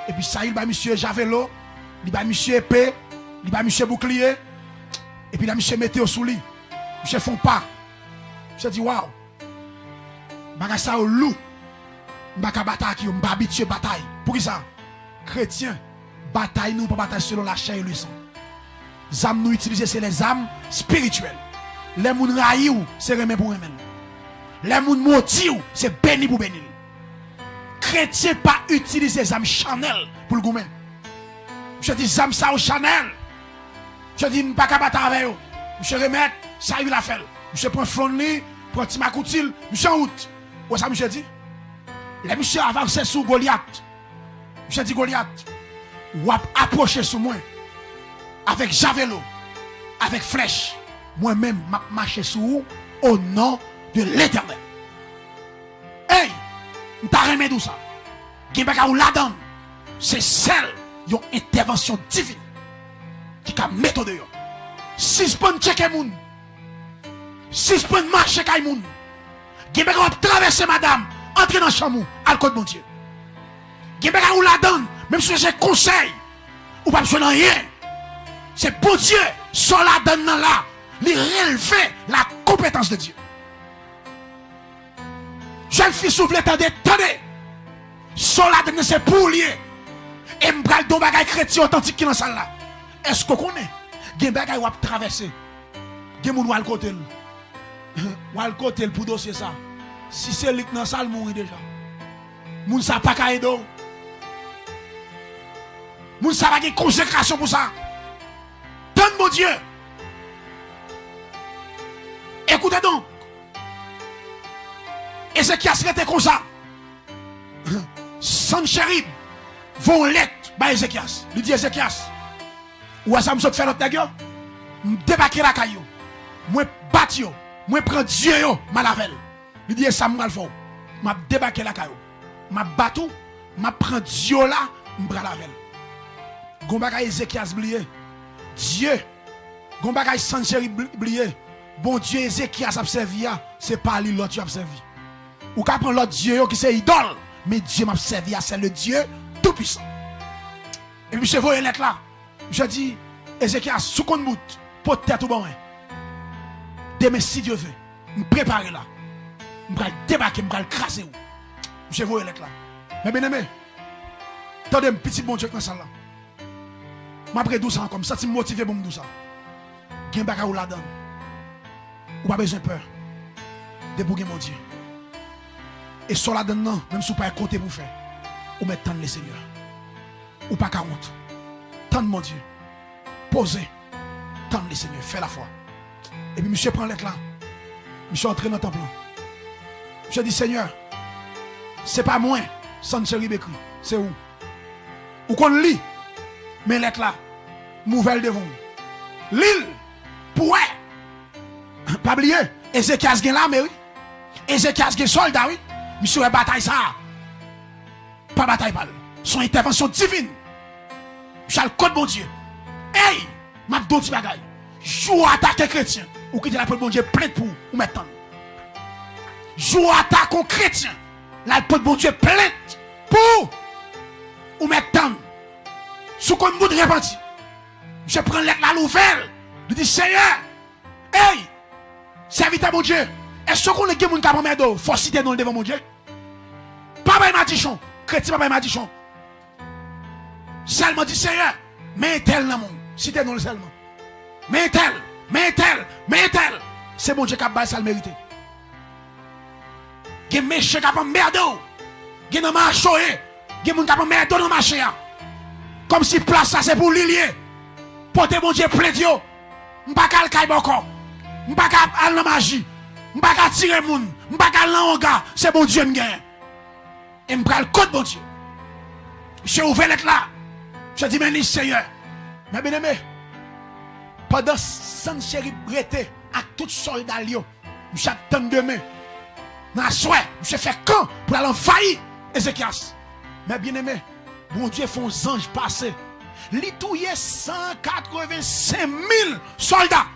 Et puis ça il va monsieur javelot, il va monsieur épée, il va monsieur bouclier. Et puis là monsieur mettez au sous lit. Monsieur font pas. Monsieur dit waouh. Bagay ça au loup. M'baka bataille qui m'ba habitué bataille. Pour qui ça? Chrétien, bataille nous pas bataille selon la chair et le sang. Zam nous utiliser c'est les âmes spirituelles. Les moun raïou, c'est remet pour remet. Les moun moti ou, c'est béni pour bénir. Chrétien pas utiliser les âmes Chanel pour le goumen. Je dis zam ça au Chanel. Je dis m'pas ka bataille avec eux. Monsieur remet, ça il a fait. Monsieur prend flonli, prend petit macoutil, monsieur en route. Ou ça monsieur dit? Les monsieur avancé sous Goliath. Monsieur dit Goliath, ou approcher sous moi avec javelot, avec flèche. Moi-même, je marche sur vous au nom de l'Éternel. Hey, je t'ai remis tout ça. Gembeka ou la donne, c'est celle d'une intervention divine qui a méthode. Si je peux checker moun, si je peux marcher kay moun, Gembeka ou traverser madame, entrer dans le chamou, à le code de mon Dieu. Gembeka ou la donne, même si j'ai conseil, ou pas besoin de rien. C'est pour Dieu, sans la donne là. Il relever la compétence de Dieu. Jeune fille souffle, attendez. Soldat c'est pour lier. Et m'bral don bagay chrétien authentique qui dans salle là. Est-ce qu'on connaît? Gen bagay wap traverser. Gen moun wal côté. Wal côté pour dossier ça. Si c'est lik dans salle mourir déjà. Moun sa pas ka edo. Moun sa pas gen consécration pour ça. Donne mon Dieu. Écoutez donc. Ézéchias était comme ça. Sanchérib vont lettre par Ézéchias. Il dit Ézéchias, ou à ça me saute faire notre nègre, me débarquer la caillou. Moi battre yo, moi prendre Dieu yo, malavel. Il dit ça me fort. M'a débarquer la caillou. M'a battu, m'a prendre Dieu là, me prendre la velle. Gomba Ézéchias oublié. Dieu. Gomba Sanchérib oublié. Bon Dieu, Ézéchias a servi, c'est pas lui l'autre qui a servi. Ou qu'à prendre l'autre Dieu qui c'est idole, mais Dieu m'a servi, c'est le Dieu tout-puissant. Et puis je vois une lettre là. Je dis, Ézéchias, sous compte bout, pour tête ou bon. Demain, si Dieu veut, me préparer là. Je vais débarquer, je vais craser. Je vois une lettre là. Mais bien aimé, attendez un petit bon Dieu dans ça là. M'après 12 ans comme ça, tu me motives pour me dire ça. Gen baka ou la donne. Ou pas besoin de peur. Débouguer mon Dieu. Et sur la donne, non, même si vous n'avez pas côté pour faire, ou mettre tant le Seigneur. Ou pas 40. Tant mon Dieu. Posez. Tant le Seigneur. Fais la foi. Et puis, monsieur prend l'être là. Monsieur entre dans le temple. Monsieur dit, Seigneur, c'est pas moi, sans chéri écrit. C'est où? Ou qu'on lit, mais l'être là, nouvelle devant vous. L'île, pour pas oublier, Ézéchias gen là, mais oui. Ézéchias gen soldat, oui. Monsieur est bataille ça. Pas bataille pas. Son intervention divine. Monsieur le code bon Dieu. Hey, m'a donné bagay. Jou attaquer chrétien. Ou qui dit la porte bon Dieu plainte pour ou maintenant. Jou attaquer chrétien. La porte bon Dieu plainte pour ou maintenant. Sous comme vous de repentir. Je prends la nouvelle. Je dis Seigneur, hey, serviteur mon Dieu. Est-ce qu'on est qui moun kapon medo? Faut citer non devant mon Dieu. Papa Matichon, chrétien Papa Matichon. Seulement dit Seigneur, mais tel nan moun. Citer non seulement. Mais tel. C'est mon Dieu qui a bail ça le mérité. Gen méchant qui a merdo. Gen nan marché. Gen moun qui a merdo dans marché. Comme si place ça c'est pour l'ilier. Porter mon Dieu plainte yo. M'pa kal kay boko. M'pa ka al nan magie. M'pa ka tirer moun. M'pa ka lan onga. C'est bon Dieu m'gagne. Et m'pa le code bon Dieu. Monsieur ouvert lettre là. Je dis mais Seigneur. Mais bien aimé. Pendant sans chéri prêté à tout soldat yo. Monsieur attend demain. Dans soir, monsieur fait camp pour aller envahir Ézéchias. Mais bien aimé, bon Dieu font ange passer. Li touye 185 000 soldats.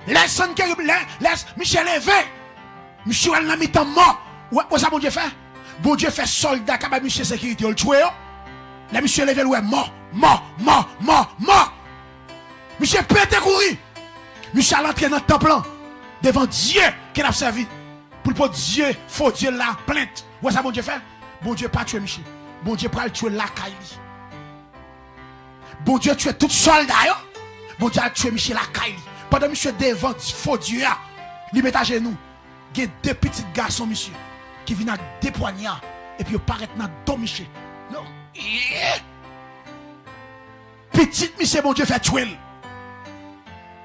Les sans les Michel levé. Monsieur elle n'a mis temps mort. Ouais, ça bon Dieu fait? Bon Dieu fait soldat capable Michel sécurité le tuer. Les monsieur levé ouais mort. Monsieur pété courir. Monsieur l'entré dans le temple devant Dieu qui a servi. Pour Dieu, faut Dieu la plainte. Ouais ça bon Dieu fait? Bon Dieu pas tuer Michel. Bon Dieu pas le tuer la Kaili. Bon Dieu tue tout soldat yo. Bon Dieu a tué Michel la Kaili. Pendant monsieur devant faux Dieu a, li met à genoux. Il y a deux petits garçons monsieur qui viennent à deux poignards et puis ils paraissent dans dos Michel. Non. Petit monsieur bon Dieu fait tuer.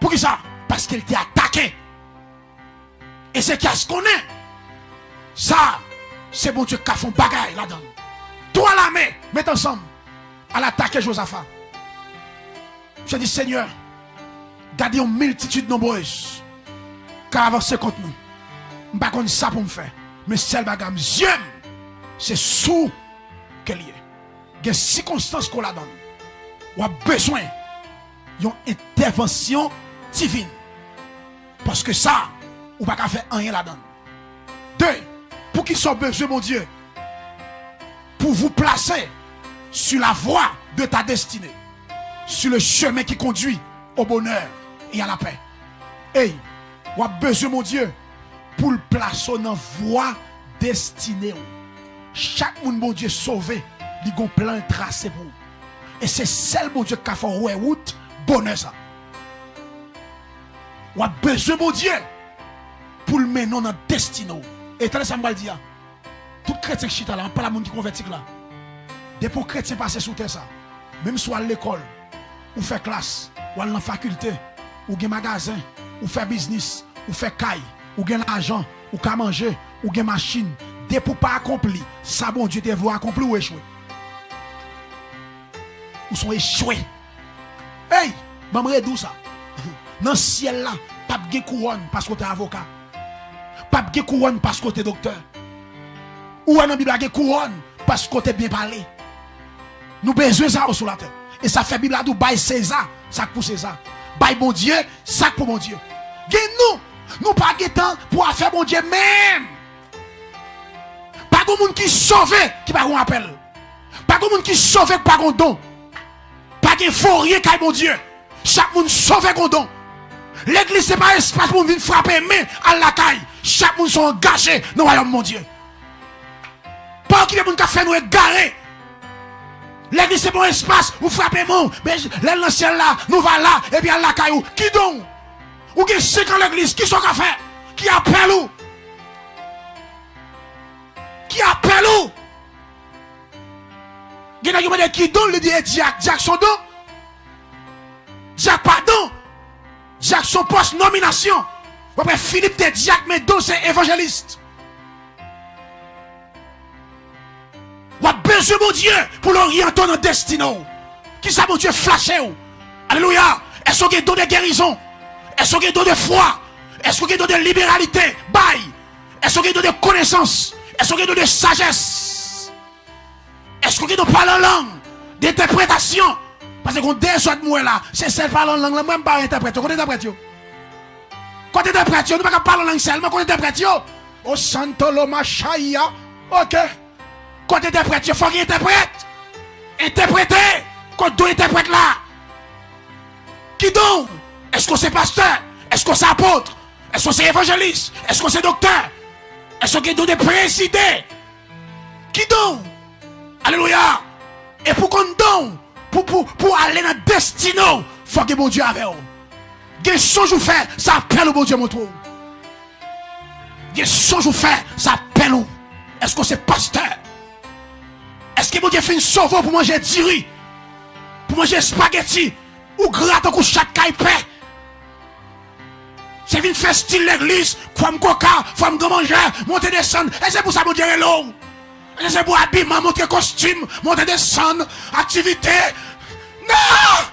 Pour qui ça? Parce qu'il était attaqué. Et c'est qu'est-ce qu'on est? Ça, c'est bon Dieu qui a fait un bagaille là-dedans. Toi la main, mets ensemble à l'attaquer Josaphat. Je dis Seigneur, gardez une multitude nombreuse qui a avancé contre nous. Je ne sais pas ça pour me faire. Mais celle bagam j'aime, c'est sous qu'elle y est. Il y a des circonstances qu'on la donne. On a besoin d'une intervention divine. Parce que ça, on ne peut pas faire rien là-dedans. Deux, pour qu'ils soient besoin, mon Dieu, pour vous placer sur la voie de ta destinée, sur le chemin qui conduit au bonheur et à la paix. Hey, on a besoin, mon Dieu, pour le placer dans la voie destinée. Chaque monde, mon Dieu, sauvé, il a un plan tracé pour vous. Et c'est celle, mon Dieu, qui a fait route, bonheur ça. On a besoin, mon Dieu, pour le mener dans la destinée. Et t'as ça me dire, tout chrétien qui chita là, pas la monde qui convertit là. Dès pour chrétien passer sous terre ça, même soit à l'école, ou faire classe, ou à la faculté, ou gen magasin, ou faire business, ou faire caille, ou gen l'argent, ou qu'à manger, ou gen machine, dès pour pas accomplir, ça bon Dieu te voit accomplir ou échouer. Ou sont échoués. Hey, m'aimerais d'où ça? Dans le ciel là, pas de couronne parce que tu es avocat. Pas de couronne parce que tu es docteur. Ou dans la Bible, il y a couronne parce que tu es bien parlé. Nous besoin ça sur la terre. Et ça fait Bible à tout, bail César, ça pour César. Bail bon Dieu, ça pour mon Dieu. Nous pas de temps pour faire bon Dieu même. Pas de monde qui sauve qui pas un appel. Pas de monde qui sauve qui pas un don. Pas de fourrier qui bon Dieu. Chaque monde sauve un don. L'église c'est pas espace pour venir frapper mais à la caille. Chaque monde sont engagés dans le royaume mon Dieu. Pas qui les gens qui fait nous égarer. L'église c'est bon espace où frapper mon mais l'ancien là nous va là et bien la caillou qui donc ou qui c'est quand l'église qui sont qu'à faire qui appelle ou qui donne le dit Jack son don Jack pardon Jack son poste nomination après Philippe de Jack mais don c'est évangéliste. Ou a besoin mon Dieu pour l'orienter dans destinée. Qui ça mon Dieu flashé ou? Alléluia. Est-ce qu'il y a don de guérison? Est-ce qu'il y a don de foi? Est-ce qu'il y a don de libéralité? Bye. Est-ce qu'il y a don de connaissance? Est-ce qu'il y a don de sagesse? Est-ce qu'il y a don de parler en langue? D'interprétation? Parce qu'on déçoit de moi là, c'est celle parlant langue là, moi je pas interprète. Quand interprète yo. Quand interprète yo, nous pas parler langue seulement quand interprète yo. Oh santo lo machaya. OK. Quand interprète yo, faut qu'il interprète. Interpréter. Quand doit interprète là. Qui donc? Est-ce que c'est pasteur? Est-ce que c'est apôtre? Est-ce que c'est évangéliste? Est-ce que c'est docteur? Est-ce que c'est des présidés? Qui donc? Alléluia. Et pour qu'on donne, pour aller dans le destin, il faut que bon Dieu avec vous. Des choses vous fait, ça appelle au bon Dieu mon trou. Des choses vous fait, ça appelle où? Est-ce que c'est pasteur? Est-ce que bon Dieu fait une sauve pour manger du riz? Pour manger spaghetti? Ou gratte ou chaque caille paix? C'est une faire style l'église, femme coca, femme de manger, monter descendre. Et c'est pour ça que bon Dieu est là. Et c'est pour habillement, montrer costume, monter descendre, activité. Non!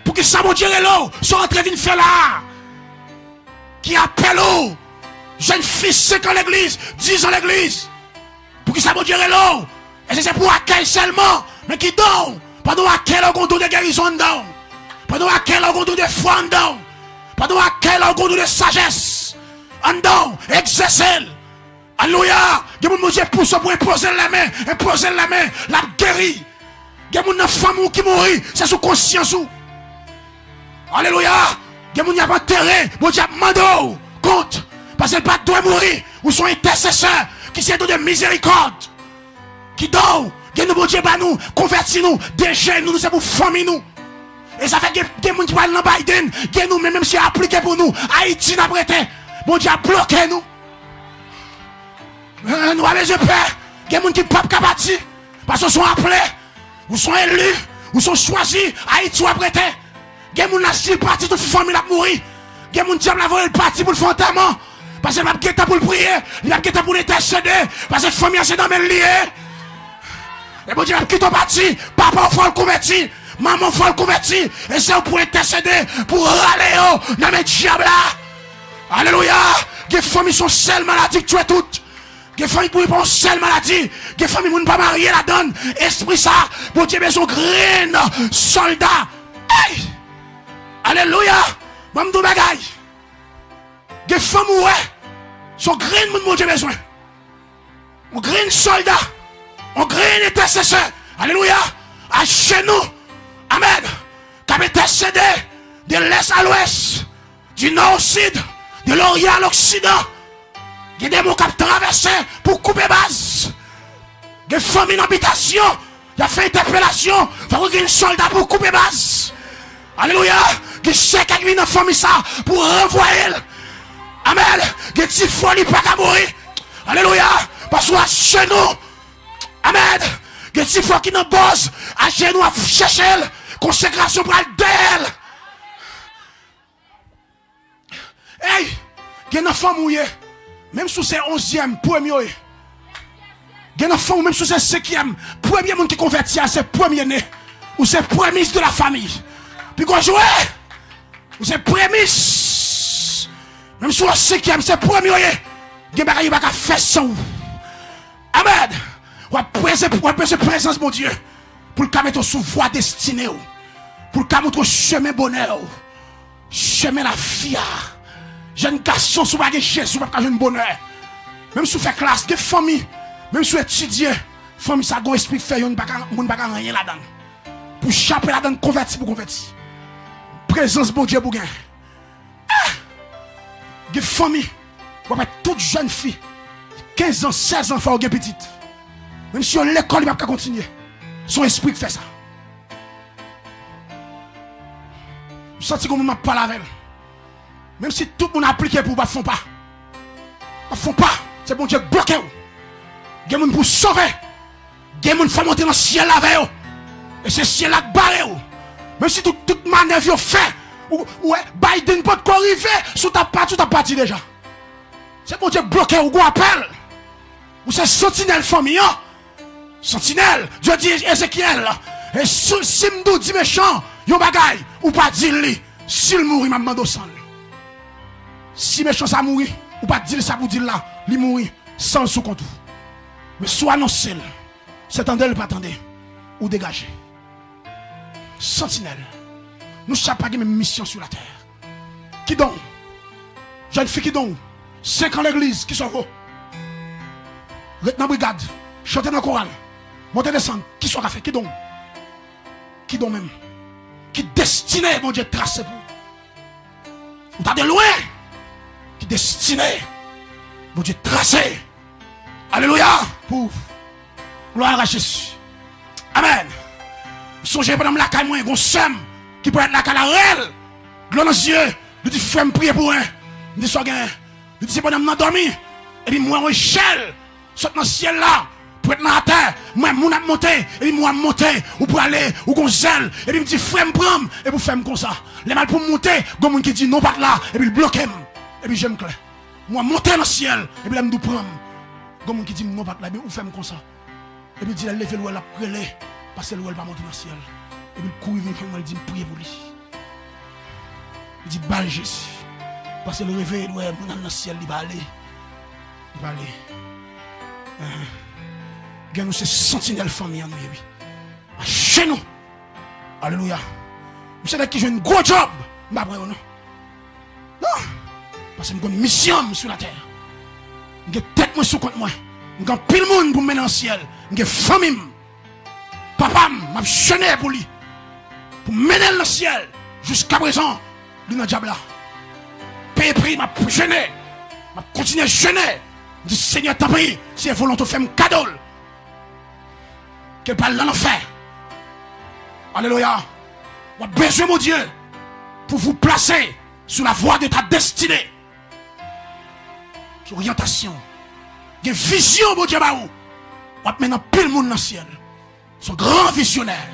Pour que ça, mon Dieu est là, sont en train de faire là. Qui appelle où? Jeune fils 5 ans l'église, 10 ans l'église. Pour que ça, mon Dieu est là. Et c'est pour accueil seulement. Mais qui donne? Pendant accueil, on donne de guérison dedans. Pendant accueil, on donne de foi dedans. Pendant accueil, on donne de sagesse. En dedans, exercer. Alléluia. Il y a des gens qui poussent pour imposer la main, la guérir. Il y a des femmes qui mourent, c'est sous conscience. Alléluia. Il y a des gens qui ont enterré, bon Dieu mando compte. Parce qu'elle pas doit mourir. Ou sont intercesseurs qui sont de miséricorde. Qui donnent. Il y a des gens qui nous convertis nous, déjà nous, c'est pour famille nous. Et ça fait que des gens qui parlent dans Biden, qui nous, même si appliqué pour nous, Haïti n'a prêté. Bon Dieu a bloqué nous. Nous avons les peur. Il y a des gens qui ne peuvent pas bâtir. Parce qu'ils sont appelés, ou sont élus, ou sont choisis. Haïti a prêté. Il y a des gens qui sont partis, toute famille a mouru. Il y a des gens qui ont le parti pour le fondament. Parce qu'il y a des gens pour le prier. Il y a des gens pour l'intercéder. Parce que la famille a dans le lié. Et bon Dieu, qui t'ont parti, papa faut le convertir, maman faut le convertir, et c'est pour intercéder, pour râler dans mes diables là. Alléluia. Les familles sont seules maladies que tu es toutes. Les familles pour une seule maladie. Les familles qui ne pas marier la donne. Esprit ça, bon Dieu, besoin de graines, soldats. Hey! Alléluia. Mamdou bagay. Les familles, ouais, sont graines, mon Dieu, besoin. On graines soldats. On crée un intercesseur. Alléluia. À chez nous. Amen. Qui a intercédé de l'est à l'ouest, du nord au sud, de l'orient à l'occident. Il y a des mots qui ont traversé pour couper base. Des familles d'habitation. Il a fait interpellation. Il faut qu'il y ait un soldat pour couper base. Alléluia. Il sait qu'il y a une famille ça pour renvoyer. Amen. Il y a une petite folie pas qu'à mourir. Alléluia. Parce que chez nous. Amen. Que si faut qu'il nous bosse, à genoux à chercher consécration pour elle d'elle. Hey, il y a une femme mouillée, même sous ses 11e, premier. Il y a une femme, même sous ses 5e, premier monde qui convertit à ses premiers nés, ou ses prémices de la famille. Puis qu'on joue, ou ses prémices, même sous ses 5e, ses premiers, il y a des gens qui faire son. Amen. Ou après cette présence, mon Dieu, pour le mettre sous voie destinée, pour le mettre chemin bonheur, chemin la vie. Jeune garçon, sous bagage Jésus, pas jeune bonheur. Même si vous faites classe, des familles, même si vous étudiez, famille, ça a un esprit fait, vous ne pas rien là-dedans. Pour chaper là-dedans, convertir pour convertir. Présence, mon Dieu, pour gagner. Des familles, vous avez toute jeune fille, 15 ans, 16 ans, faut petite. Même si l'école ne va pas continuer, son esprit fait ça. Je sens que je ne pas la avec. Même si tout le monde a appliqué pour ne pas faire. Ne font pas. C'est bon Dieu bloqué. Il y a des gens pour sauver. Il y a des gens pour monter dans le ciel avec eux. Et ce ciel là barré. Même si toute manœuvre fait. Ou Biden peut pas arriver. Sous ta partie déjà. C'est bon Dieu bloqué ou qu'on appelle. Ou c'est sentinelle famille. Sentinelle, Dieu dit Ézéchiel. Et si m'dou dit méchant, yon bagay, ou pas dire li, s'il mourit, m'a demandé au sang. Si méchant ça mourit, ou pas dire ça pour dire là, il mourit sans sous compte. Mais soit annoncé, c'est attendez le pas attendez. ou dégagé. Sentinelle. Nous savons pas une mission sur la terre. Qui donc? Jeune fille qui donc? 5 ans l'église, qui sont vous? Rete dans la brigade, chanter dans le choral, monter descendre, qui sont fait? Qui donc? Qui donc même? Qui destiné, mon Dieu, tracé pour? Ou t'as de loin? Qui destiné, mon Dieu, tracé. Alléluia. Pour gloire à Jésus. Amen. Songez pendant la caille, moi, un somme qui peut être la caille réelle. Gloire aux yeux. Je dis, frère, me prier pour un. Je dis, sois gain. Je dis, c'est pendant que je dormi. Et puis, moi, en échelle, saute dans le ciel là, pour être dans la terre. Moi, mon a monté. Et puis, moi, monter, ou pour aller, ou qu'on zèle. Et puis, me dit, frère, me prendre. Et pour faire comme ça. Les mal pour monter, comme mon qui dit, non, pas là. Et puis, il bloque. Et puis, j'aime clair. Moi, monter dans le ciel. Et puis, là, me prendre. Comme mon qui dit, non, pas là. Et puis, ou faire comme ça. Et puis, il dit, elle lève l'eau, elle a prélé. Parce que l'eau, elle va monter dans le ciel. Et puis, il courir, il dit, prier pour lui. Il dit, balle Jésus. Parce que le réveil, ouais, dans le ciel, il va aller. Il va aller. Nous, c'est sentinelle famille en nous, oui. Chez nous. Alléluia. Vous savez qui j'ai un gros job. Non. Non. Parce que j'ai une mission sur la terre. J'ai tête sous compte moi. J'ai pile monde pour me mener dans le ciel. J'ai famille. Papa m'a chaîné pour lui. Pour mener dans le ciel. Jusqu'à présent, lui dans le diable là. Paye prix, m'a gêné. M'a continué à gêner. Dis Seigneur, t'as pris. Si elle volonté, fait un cadeau. Qu'elle parle dans l'enfer. Alléluia. On a besoin, mon Dieu, pour vous placer sur la voie de ta destinée. Sur orientation. Il y a une vision, mon Dieu, on va maintenant pile monde dans le ciel. Son grand visionnaire.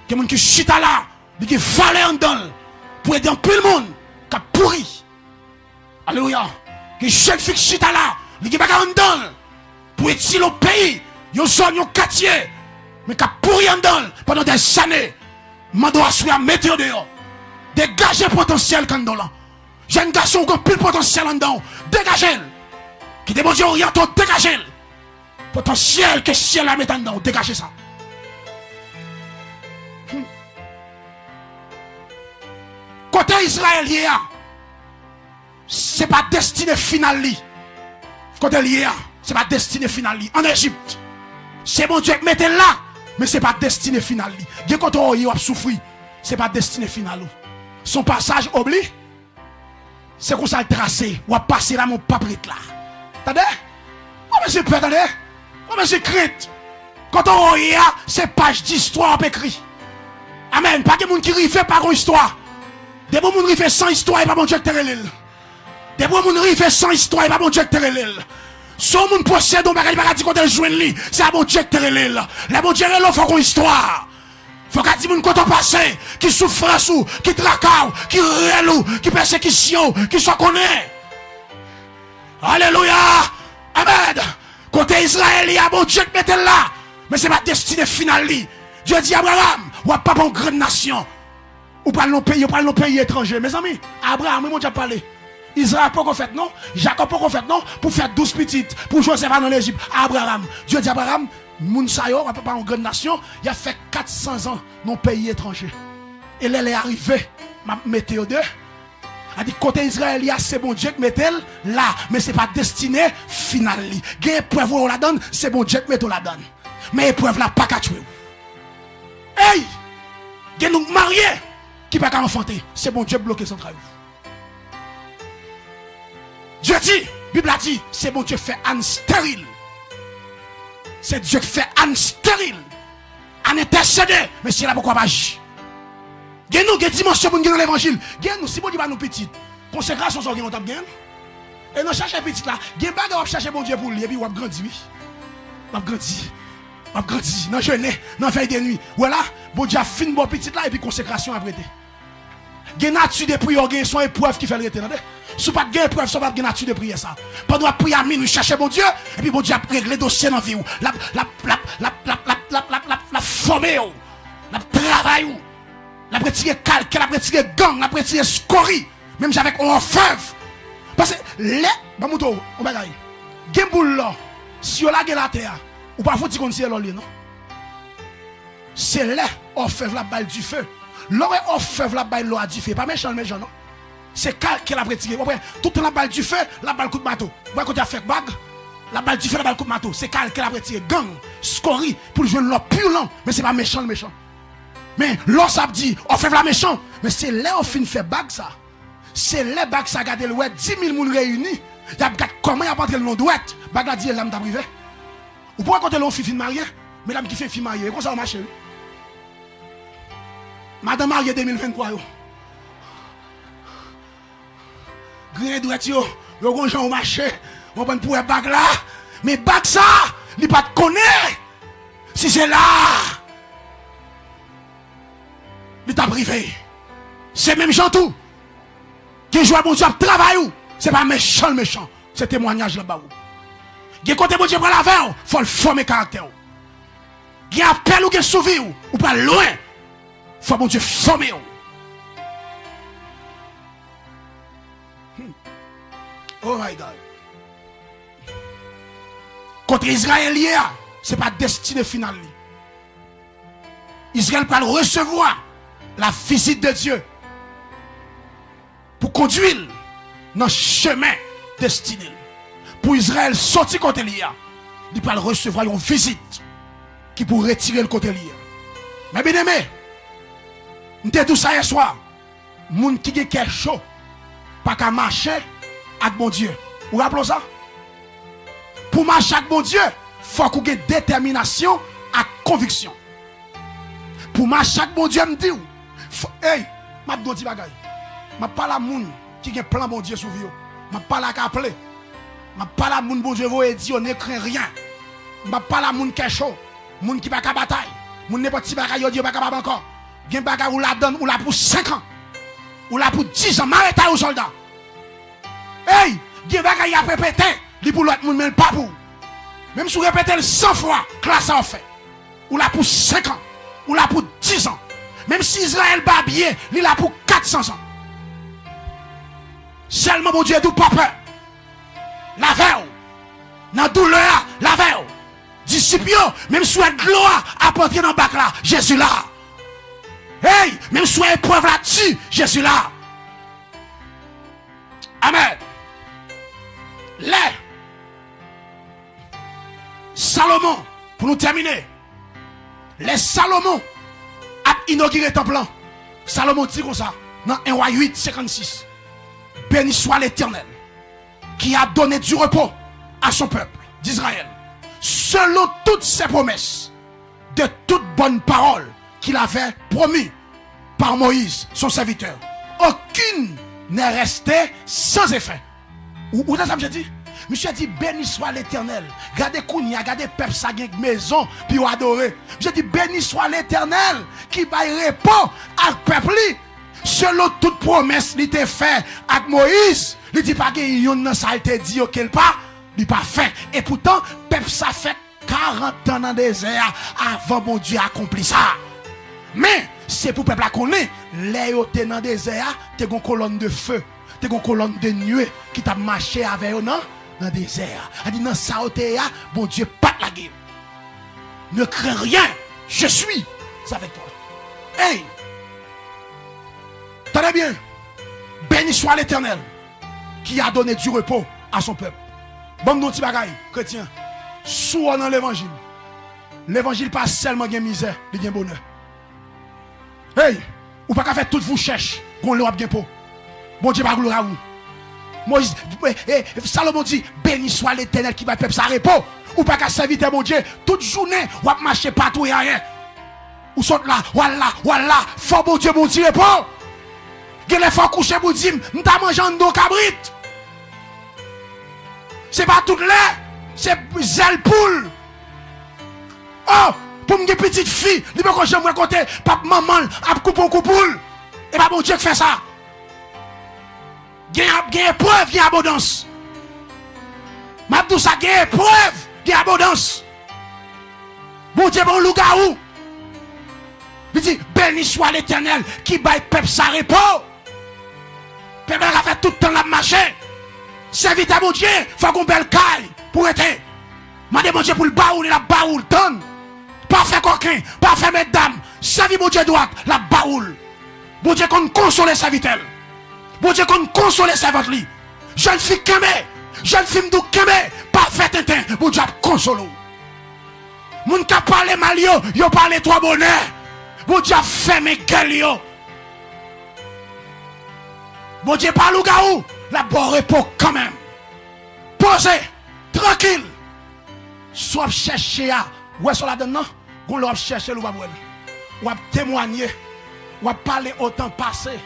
Il y a des gens qui chita là, qui valent en dedans pour aider un pile monde qui a pourri. Alléluia. Il y a des jeunes filles qui chita là, qui ont en dedans pour aider le pays. Ils ont zone, ils ont quartier. Mais qui a pourri en dedans pendant des années. Mando a souhaité mettre dehors. Dégagez le potentiel quand là. J'ai un garçon qui a plus de potentiel en dedans. Dégagez-le. Qui dit, bon Dieu, oriente, dégagez-le. Potentiel que le ciel a mis en dedans. Dégagez ça. Côté israélien, c'est pas destiné finale. Côté lié, c'est pas destiné finale. En Égypte, c'est bon Dieu qui mettez là, mais c'est pas destiné finale. Dès quand on a souffert, c'est pas destiné finale. Son passage oublie, c'est qu'on s'est tracé, ou a passé là mon paprit là. Attendez? Oh mais c'est pas attendez? Oh mais c'est écrit. Quand on a, c'est page d'histoire écrit. Amen. Pas de monde qui rive par une histoire. Des bons monde rive sans histoire et pas bon Dieu qui l'île. Des bons monde rive sans histoire et pas bon Dieu qui l'île. Son monde possède, on va dire qu'on a joué l'île. C'est un bon Dieu qui l'île. La bon Dieu il faut qu'on histoire. Faut qu'à dire qu'on passé, qui souffrance ou, qui tracao, qui relou, qui persécution, qui soit connaît. Alléluia. Amen. Côté Israël, il y a bon Dieu qui mette là. Mais c'est pas destiné finale. Dieu dit Abraham, ou pas une grande nation. Ou pas nos pays étrangers. Mes amis, Abraham, moi j'ai parlé. Israël pas qu'on fait non, Jacob pas qu'on fait non, pour faire 12 petites, pour Joseph dans l'Égypte. Abraham, Dieu dit Abraham, moun sa yo, pas une grande nation, il a fait 400 ans dans pays étranger. Et là, elle est arrivée, ma météo 2. A dit côté Israël, c'est bon Dieu qui met elle là, mais c'est pas destiné final. Il y a épreuve où on la donne, c'est bon Dieu qui met on la donne. Mais épreuve là, pas qu'à tuer. Hey! Il y a nous mariés qui pas qu'à enfanter, c'est bon Dieu bloqué son travail. Dieu dit, Bible a dit, c'est bon Dieu fait Anne stérile. C'est Dieu qui fait Anne stérile. Anne intercédé, mais c'est là pourquoi pas agir. Gen nous gen dimension pour nous l'évangile. Gen nous si bon Dieu va nous petit. Consécration so gen on t'a gen. Et nous chercher petit là, gen bagarre on chercher bon Dieu pour lui et puis on grandi oui. On grandi. On grandi dans jeûne, dans veille de nuit. Voilà, bon Dieu a fin bon petit là et puis consécration après. Gen nature de prière, gen son épreuve qui fait le rete, entendez? Si pas de épreuve, so pas de nature de prière ça. Pendant prier à minuit, chercher bon Dieu et puis bon Dieu a réglé dossier dans vie ou. La former ou. La travail ou. La prétire calque, la prétire gang, la prétire scorie. Même j'avais un fève. Parce que les, Bamouto, on va gagner. Gemboul là, si on la la terre, ou pas faut dire qu'on s'y est non? c'est là on fait la balle du feu. L'aurait on fait la balle l'eau du feu. Pas méchant non. C'est calque qu'elle a retiré. Tout la balle du feu, la balle coup de marteau. Vous voyez quand il a fait bague, la balle du feu, la balle coup de marteau. C'est calque qu'elle a retiré. Gang, scorie pour jouer l'eau purulent. Mais c'est pas méchant le méchant. Mais l'on ça dit, on fait la méchant. Mais c'est là on fin fait bague ça. C'est là bague ça garder le 10 000 personnes réunies. Il y a comment il a rentré le nom douette. Bague la dit l'âme t'a privé. Ou pourquoi quand l'on fait marié, mais l'âme qui fait fille mariée, comment ça va marcher? Madame mariée 2023 yo. Grain douette yo, yo gon jan au marché, on prend pour bague là, mais bague ça, il pas te connaît. Si c'est là, il t'a privé. C'est même gens tout. Qui joue à bon Dieu travail ou, c'est pas méchant le méchant, c'est témoignage là-bas. Qui côté bon Dieu pour la veille, faut le former caractère. Qui appelle ou qui souvi ou pas loin, faut bon Dieu former. Oh my God. Contre Israël hier, ce n'est pas destiné finale. Israël va recevoir la visite de Dieu pour conduire dans le chemin destiné. Pour Israël sortir contre l'IA, il va recevoir une visite qui pour retirer le côté l'IA. Mais bien aimé, nous avons tout ça hier soir. Les gens qui ont quelque chose, pas qu'à marcher avec mon Dieu. Vous rappelez ça? Pour marcher avec mon Dieu, il faut qu'on ait détermination et conviction. Pour marcher avec mon Dieu, je me dis, hey, je ne dis pas je parle à moun qui a un plan bon Dieu sur vous. Je parle à appeler. Je parle à moun bon Dieu vous dit on ne craint rien. Je parle à moun qui est chaud, moun qui va à bataille, moun n'est pas petit bagaille yo Dieu pas capable encore. Gen bagaille ou la donne ou la pour 5 ans. Ou la pour 10 ans, m'arrête aux soldats. Hey, gen bagaille a répété, li pour l'autre moun mais pas pour. Même si vous répétez 100 fois, classe en fait. Ou la pour 5 ans, ou la pour 10 ans. Même si Israël bat bien, il la pour 400 ans. Seulement mon Dieu, d'où pas peur. La veille, dans douleur, la veille. Disciples, même si vous êtes gloire, apportez dans le bac là, Jésus là. Hey, même si vous êtes épreuve là-dessus, Jésus là. Amen. Les Salomon, pour nous terminer, les Salomon a inauguré ton plan. Salomon dit comme ça, dans 1 roi 8, 56. Béni soit l'Éternel, qui a donné du repos à son peuple d'Israël, selon toutes ses promesses, de toutes bonnes paroles qu'il avait promis par Moïse, son serviteur. Aucune n'est restée sans effet. Où est-ce que monsieur dit? Monsieur dit, béni soit l'Éternel. Regardez Kounia, regardez peuple sa maison, puis vous adorez. Monsieur dit, béni soit l'Éternel, qui va répondre à peuple. Selon toute promesse, il était fait avec Moïse. Il dit pas qu'il y a une saleté dit auquel pas, il pas fait. Et pourtant, peuple ça fait 40 ans dans le désert avant mon Dieu accompli ça. Mais, c'est pour peuple à connaître, les yoté dans le désert, t'es une colonne de feu, t'es une colonne de nuée qui t'a marché avec eux, non? Dans le désert. Elle dit, dans ça, bon Dieu, pas la guerre. Ne crains rien, je suis avec toi. Hey! Tenez bien, béni soit l'Éternel qui a donné du repos à son peuple. Bon, nous, petit bagaille, chrétien, sous dans l'évangile. L'évangile pas seulement gain misère, il gain bonheur. Hey, ou pas qu'à faire tout vous cherche, qu'on le gain pour. Bon Dieu, pas gloire à vous. Moïse, Salomon dit, béni soit l'Éternel qui va peuple sa repos. Ou pas qu'à servir mon Dieu, toute journée, ou à marcher partout et rien. Ou sont là, voilà, faut mon Dieu, repos. Gen les fois coucher pour dire, m'ta mangé un dos cabrit. C'est pas tout l'air, c'est zèle poule. Oh, pour m'ge petite fille, li pas quand j'aime côté papa maman a coupé un coupoule. Et pas bon Dieu qui fait ça. Gen épreuve, gen abondance. M'a tout ça gen épreuve, gen abondance. Bon Dieu bon loup-garou. Il dit béni soit l'Éternel qui baille peuple sa repos. Peuple a fait tout le temps la marché. Servite à mon Dieu, faut qu'on belle caille pour être. M'a demandé pour le baoul et la baoul donne. pas fait coquin, pas fait mesdames, servi mon Dieu droite, la baoule. Bon Dieu qu'on console sa vitelle. Bon Dieu qu'on console sa votre lit. Jeune fille kembe, jeune fille m'dou kembe, pas fait tintin, bon Dieu console. Moun ka parle mal yo parle toi bonheur. Bon Dieu fait mes gueules yo. Bon Dieu parle ou gaou, la bon repos quand même. Posez, tranquille. Soit chercher à, ouais sur la donne non, qu'on l'a chercher ou pas ou témoigner, ou parler au temps passé.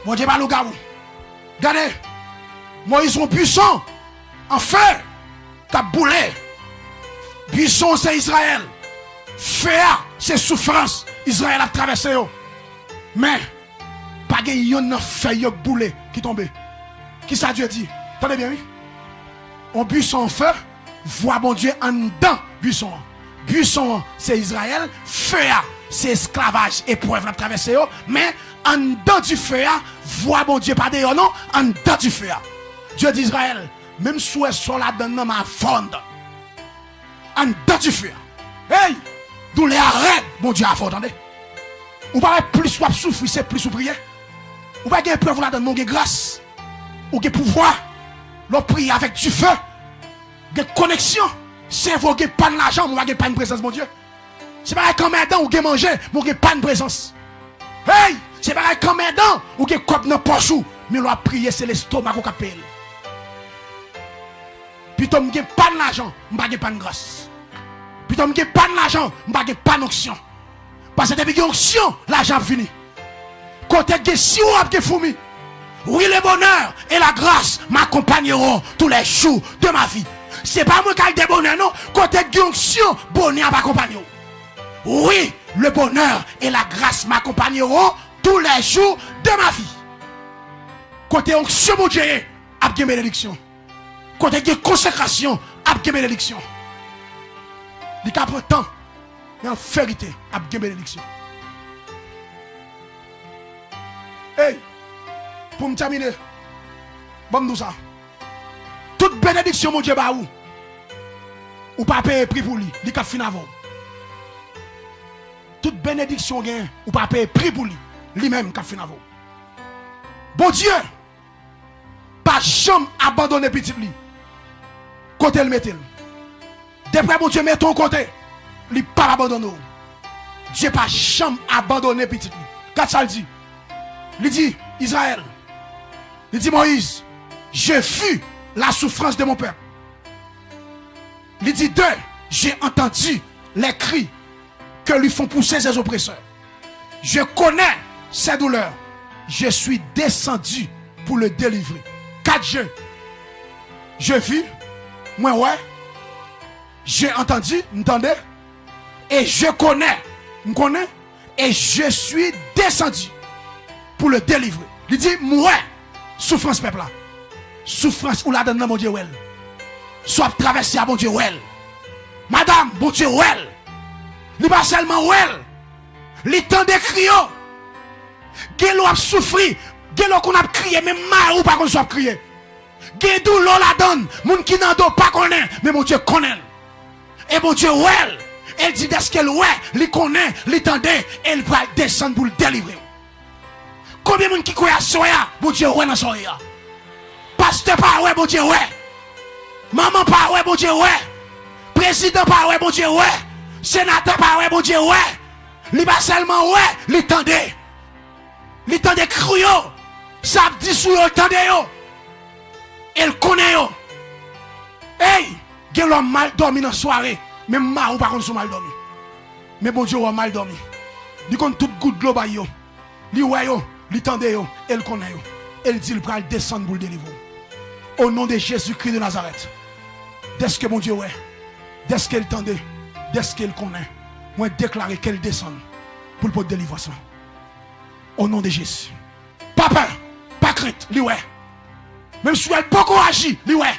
Bon Dieu parle ou gaou. Regardez, Moïse son puissant, en feu, t'as boulé. Buisson c'est Israël. Feu c'est souffrance. Israël a traversé. Mais, pas de yon feu boulé qui tombe. Qui ça Dieu dit? Attendez bien, oui? On buisson en feu, voit bon Dieu en dedans buisson. Buisson c'est Israël. Feu c'est esclavage, épreuve la traversé. Mais en dedans du feu, voit bon Dieu pas de yon non, en dedans du feu. Dieu dit Israël, même si vous êtes là dedans ma fond. En dedans du feu. Hey! D'où les arrêts, bon Dieu a fait, attendez. Ou pas plus ou souffrir, c'est plus ou prier. Ou pas gagner preuve là-dedans, non, grâce. Ou gagner pouvoir. L'on prie avec du feu. Gagner connexion. C'est vous gagner pas de l'argent, ou gagner pas de présence, mon Dieu. C'est pas comme maintenant, ou gagner manger, mais gagner pas de présence. Hey! C'est pas comme maintenant, ou gagner comme dans poche, mais l'on prier, c'est l'estomac qu'on appelle. Puis tu gagner pas de l'argent, ou gagner pas de grâce. Puis tu n'as pas l'argent, je n'ai pas d'onction. Parce que depuis que l'onction, l'argent vient. Côté de si on a fourmi. Oui, le bonheur et la grâce m'accompagneront tous les jours de ma vie. Ce n'est pas moi qui ai des bonheurs, non. Côté de l'onction, bonheur m'accompagneront. Oui, le bonheur et la grâce m'accompagneront tous les jours de ma vie. Côté onction, mon Dieu, a une bénédiction. Côté de consécration, a une bénédiction. Il y a un temps, mais en vérité, il y a une bénédiction. Hey, pour me terminer, bon nous ça. Toute bénédiction, mon Dieu, ou pas payer prix pour lui, il y a fin avant. Toute bénédiction, ou pas payer prix pour lui, lui-même, il a fin avant. Bon Dieu, pas jamais abandonner petit lui. Côté le met-il. D'après mon Dieu, met ton côté. Il n'est pas abandonné. Dieu pas jamais abandonné petit. Quand ça le dit, il dit Israël, il dit Moïse, j'ai vu la souffrance de mon peuple. Il dit j'ai entendu les cris que lui font pousser ses oppresseurs. Je connais ses douleurs. Je suis descendu pour le délivrer. 4 jeux. Je vis, moi ouais. J'ai entendu, m'entendez? Et je connais, et je suis descendu pour le délivrer. Il dit, moi, souffrance peuple là. Souffrance ou la donne mon Dieu well. Soit traversé à mon Dieu well. Madame, mon Dieu well. Il pas seulement well. Il temps de crier. Gelo a souffri, gelo qu'on a crié, mais mal ou pas qu'on soit crié. Gelo douleur la donne, moun qui n'en do pas connaît, mais mon Dieu connaît. Et mon Dieu, well, elle dit est-ce qu'elle ouais, il connaît, il tendait, elle va descendre pour le délivrer. Combien de monde qui croit à soya, mon Dieu, ouais, dans soya. Pasteur pas ouais, mon Dieu, ouais. Maman pas ouais, mon Dieu, ouais. Président pas ouais, mon Dieu, ouais. Sénateur pas ouais, mon Dieu, ouais. Il pas seulement ouais, il tendait. Il tendait crier, ça dit sous le tendait yo. Elle connaît yo. Hey! Gen l'homme mal dormi dans la soirée, même ma ou pas contre mal dormi. Mais bon Dieu, mal dormi. Il compte toute goutte de l'eau, il ouais yo, il tende yo, elle connaît yo. Elle dit il va descendre pour le délivrer. Au nom de Jésus-Christ de Nazareth. Dès que mon Dieu ouais, dès qu'elle tendait, dès qu'elle connaît, moi déclarer qu'elle descende pour le délivrer ça. Au nom de Jésus. Pas peur, pas crainte, lui ouais. Même si elle beaucoup agi, lui ouais.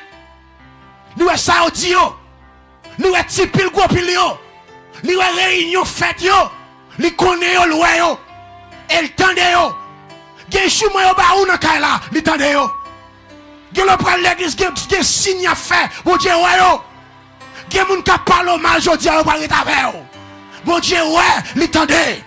Lui est saoudi yo. Lui est tipil gros pil yo. Lui est réunion fête yo. Lui connaît yo loué yo. Elle tende yo. Gen chou yo ba ou nan kay la, lui tende yo. le prend l'église, qui signe à faire. Bon Dieu, ouais, yo. Qui moun qui parle mal, je dis, on va arrêter avec vous. Bon Dieu, ouais, l'entendez.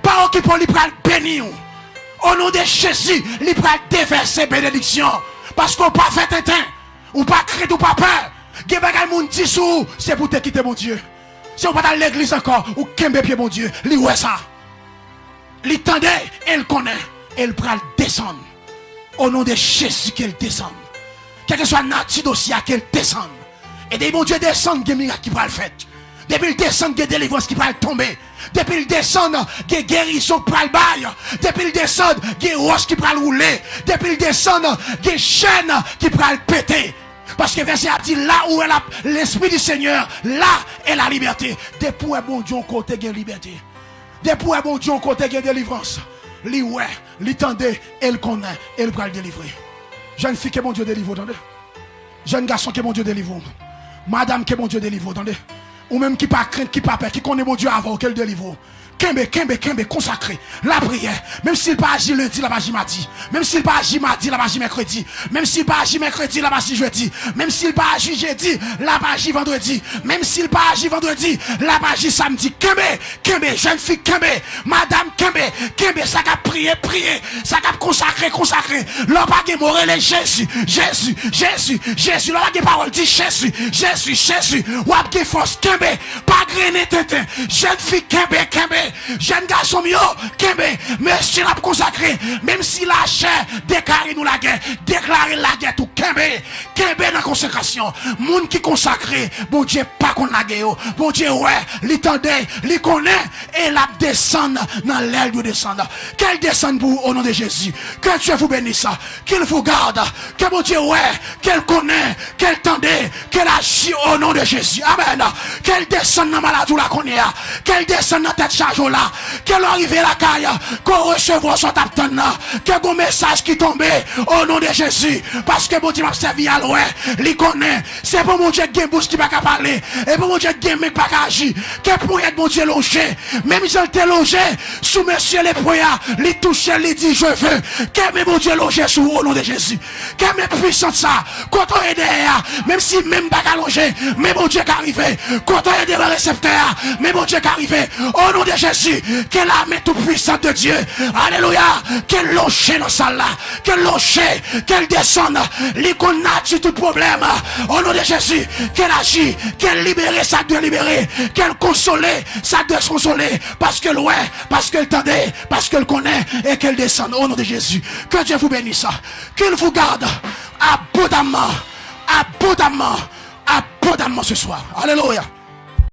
Pas qui pour lui prendre béni. Au nom de Jésus, lui prend déverser bénédiction. Parce qu'on pas fait un ou pas crainte ou pas peur. Qui bagay moun dit sou, c'est pour te quitter mon Dieu. Si on va dans l'église encore, ou kembe pied mon Dieu, lui ouais ça. L'entendez, elle connaît, elle prend descendre. Au nom de Jésus qu'elle descende. Quel que soit nature dossier qu'elle descende. Et dès mon Dieu descend, il y a miracle qui va le faire. Depuis le descend, il y a délivrance qui va le tomber. Depuis le descend, il y a guérison qui va le bail. Depuis le descend, il y a roche qui va le rouler. Depuis le descend, il y a chaîne qui va le péter. Parce que verset a dit là où est l'esprit du Seigneur, là est la liberté. Depuis un bon Dieu, on côté il y a liberté. Depuis un bon Dieu, on côté il y a délivrance. Li ouais, li tendez, elle connaît, elle va le délivrer. Jeune fille que mon Dieu délivre, attendez. Jeune garçon que mon Dieu délivre. Madame que mon Dieu délivre, attendez. Ou même qui pas crainte, qui pas peur, qui connaît mon Dieu avant qu'elle délivre. Kembe, consacré. La prière. Même s'il pas agit lundi, la va agir mardi. Même s'il pas agit mardi, la va agir mercredi. Même s'il pas agit mercredi, la va agir jeudi. Même s'il pas agit jeudi, la va agir vendredi. Même s'il pas agit vendredi, la va agir samedi. Kembe, jeune fille, madame, Kembe, ça qu'a prié, ça qu'a consacré. L'homme pas de morale, Jésus. L'homme pas de parole, dit Jésus. Ou a de force, Kembe, pas grené, tintin. Jeune fille, Kembe. Jeune garçon mio, Kembe, monsieur l'a consacré, même si la chair déclare nous la guerre, tout Kembe dans la consécration, monde qui consacré, bon Dieu pas qu'on la guerre, bon Dieu ouais, l'entendait, l'y connaît, et la descend dans l'aile de descendre. Qu'elle descende pour au nom de Jésus, que Dieu vous bénisse, qu'il vous garde, que bon Dieu ouais, qu'elle connaît, qu'elle tendait, qu'elle agit au nom de Jésus, amen, qu'elle descende dans maladie la connaît, qu'elle descende dans tête charge là, qu'elle arrive la caille, qu'on recevra son tapton là, que bon message qui tombe au nom de Jésus, parce que bon Dieu m'a servi à l'ouest, l'y connaît, c'est pour mon Dieu qui bouche qui va parler, et pour mon Dieu qui mec pas agir, que pour être mon Dieu logé, même si j'étais logé, sous monsieur les prières, les toucher, les dit je veux, que mon Dieu logé sous au nom de Jésus, que mes puissances ça, quand on est derrière, même si même pas logé, mais mon Dieu qui arrive, quand on est derrière le récepteur, mais mon Dieu qui arrive, au nom de Jésus, qu'elle a mis tout puissant de Dieu, alléluia, qu'elle loge dans salle là, qu'elle loge, qu'elle descende, l'icône sur tout problème, au nom de Jésus, qu'elle agit, qu'elle libère, ça doit libérer, qu'elle console, ça doit se consoler, parce qu'elle ouais, parce qu'elle tendait, parce qu'elle connaît, et qu'elle descende, au nom de Jésus, que Dieu vous bénisse, qu'il vous garde abondamment ce soir, alléluia.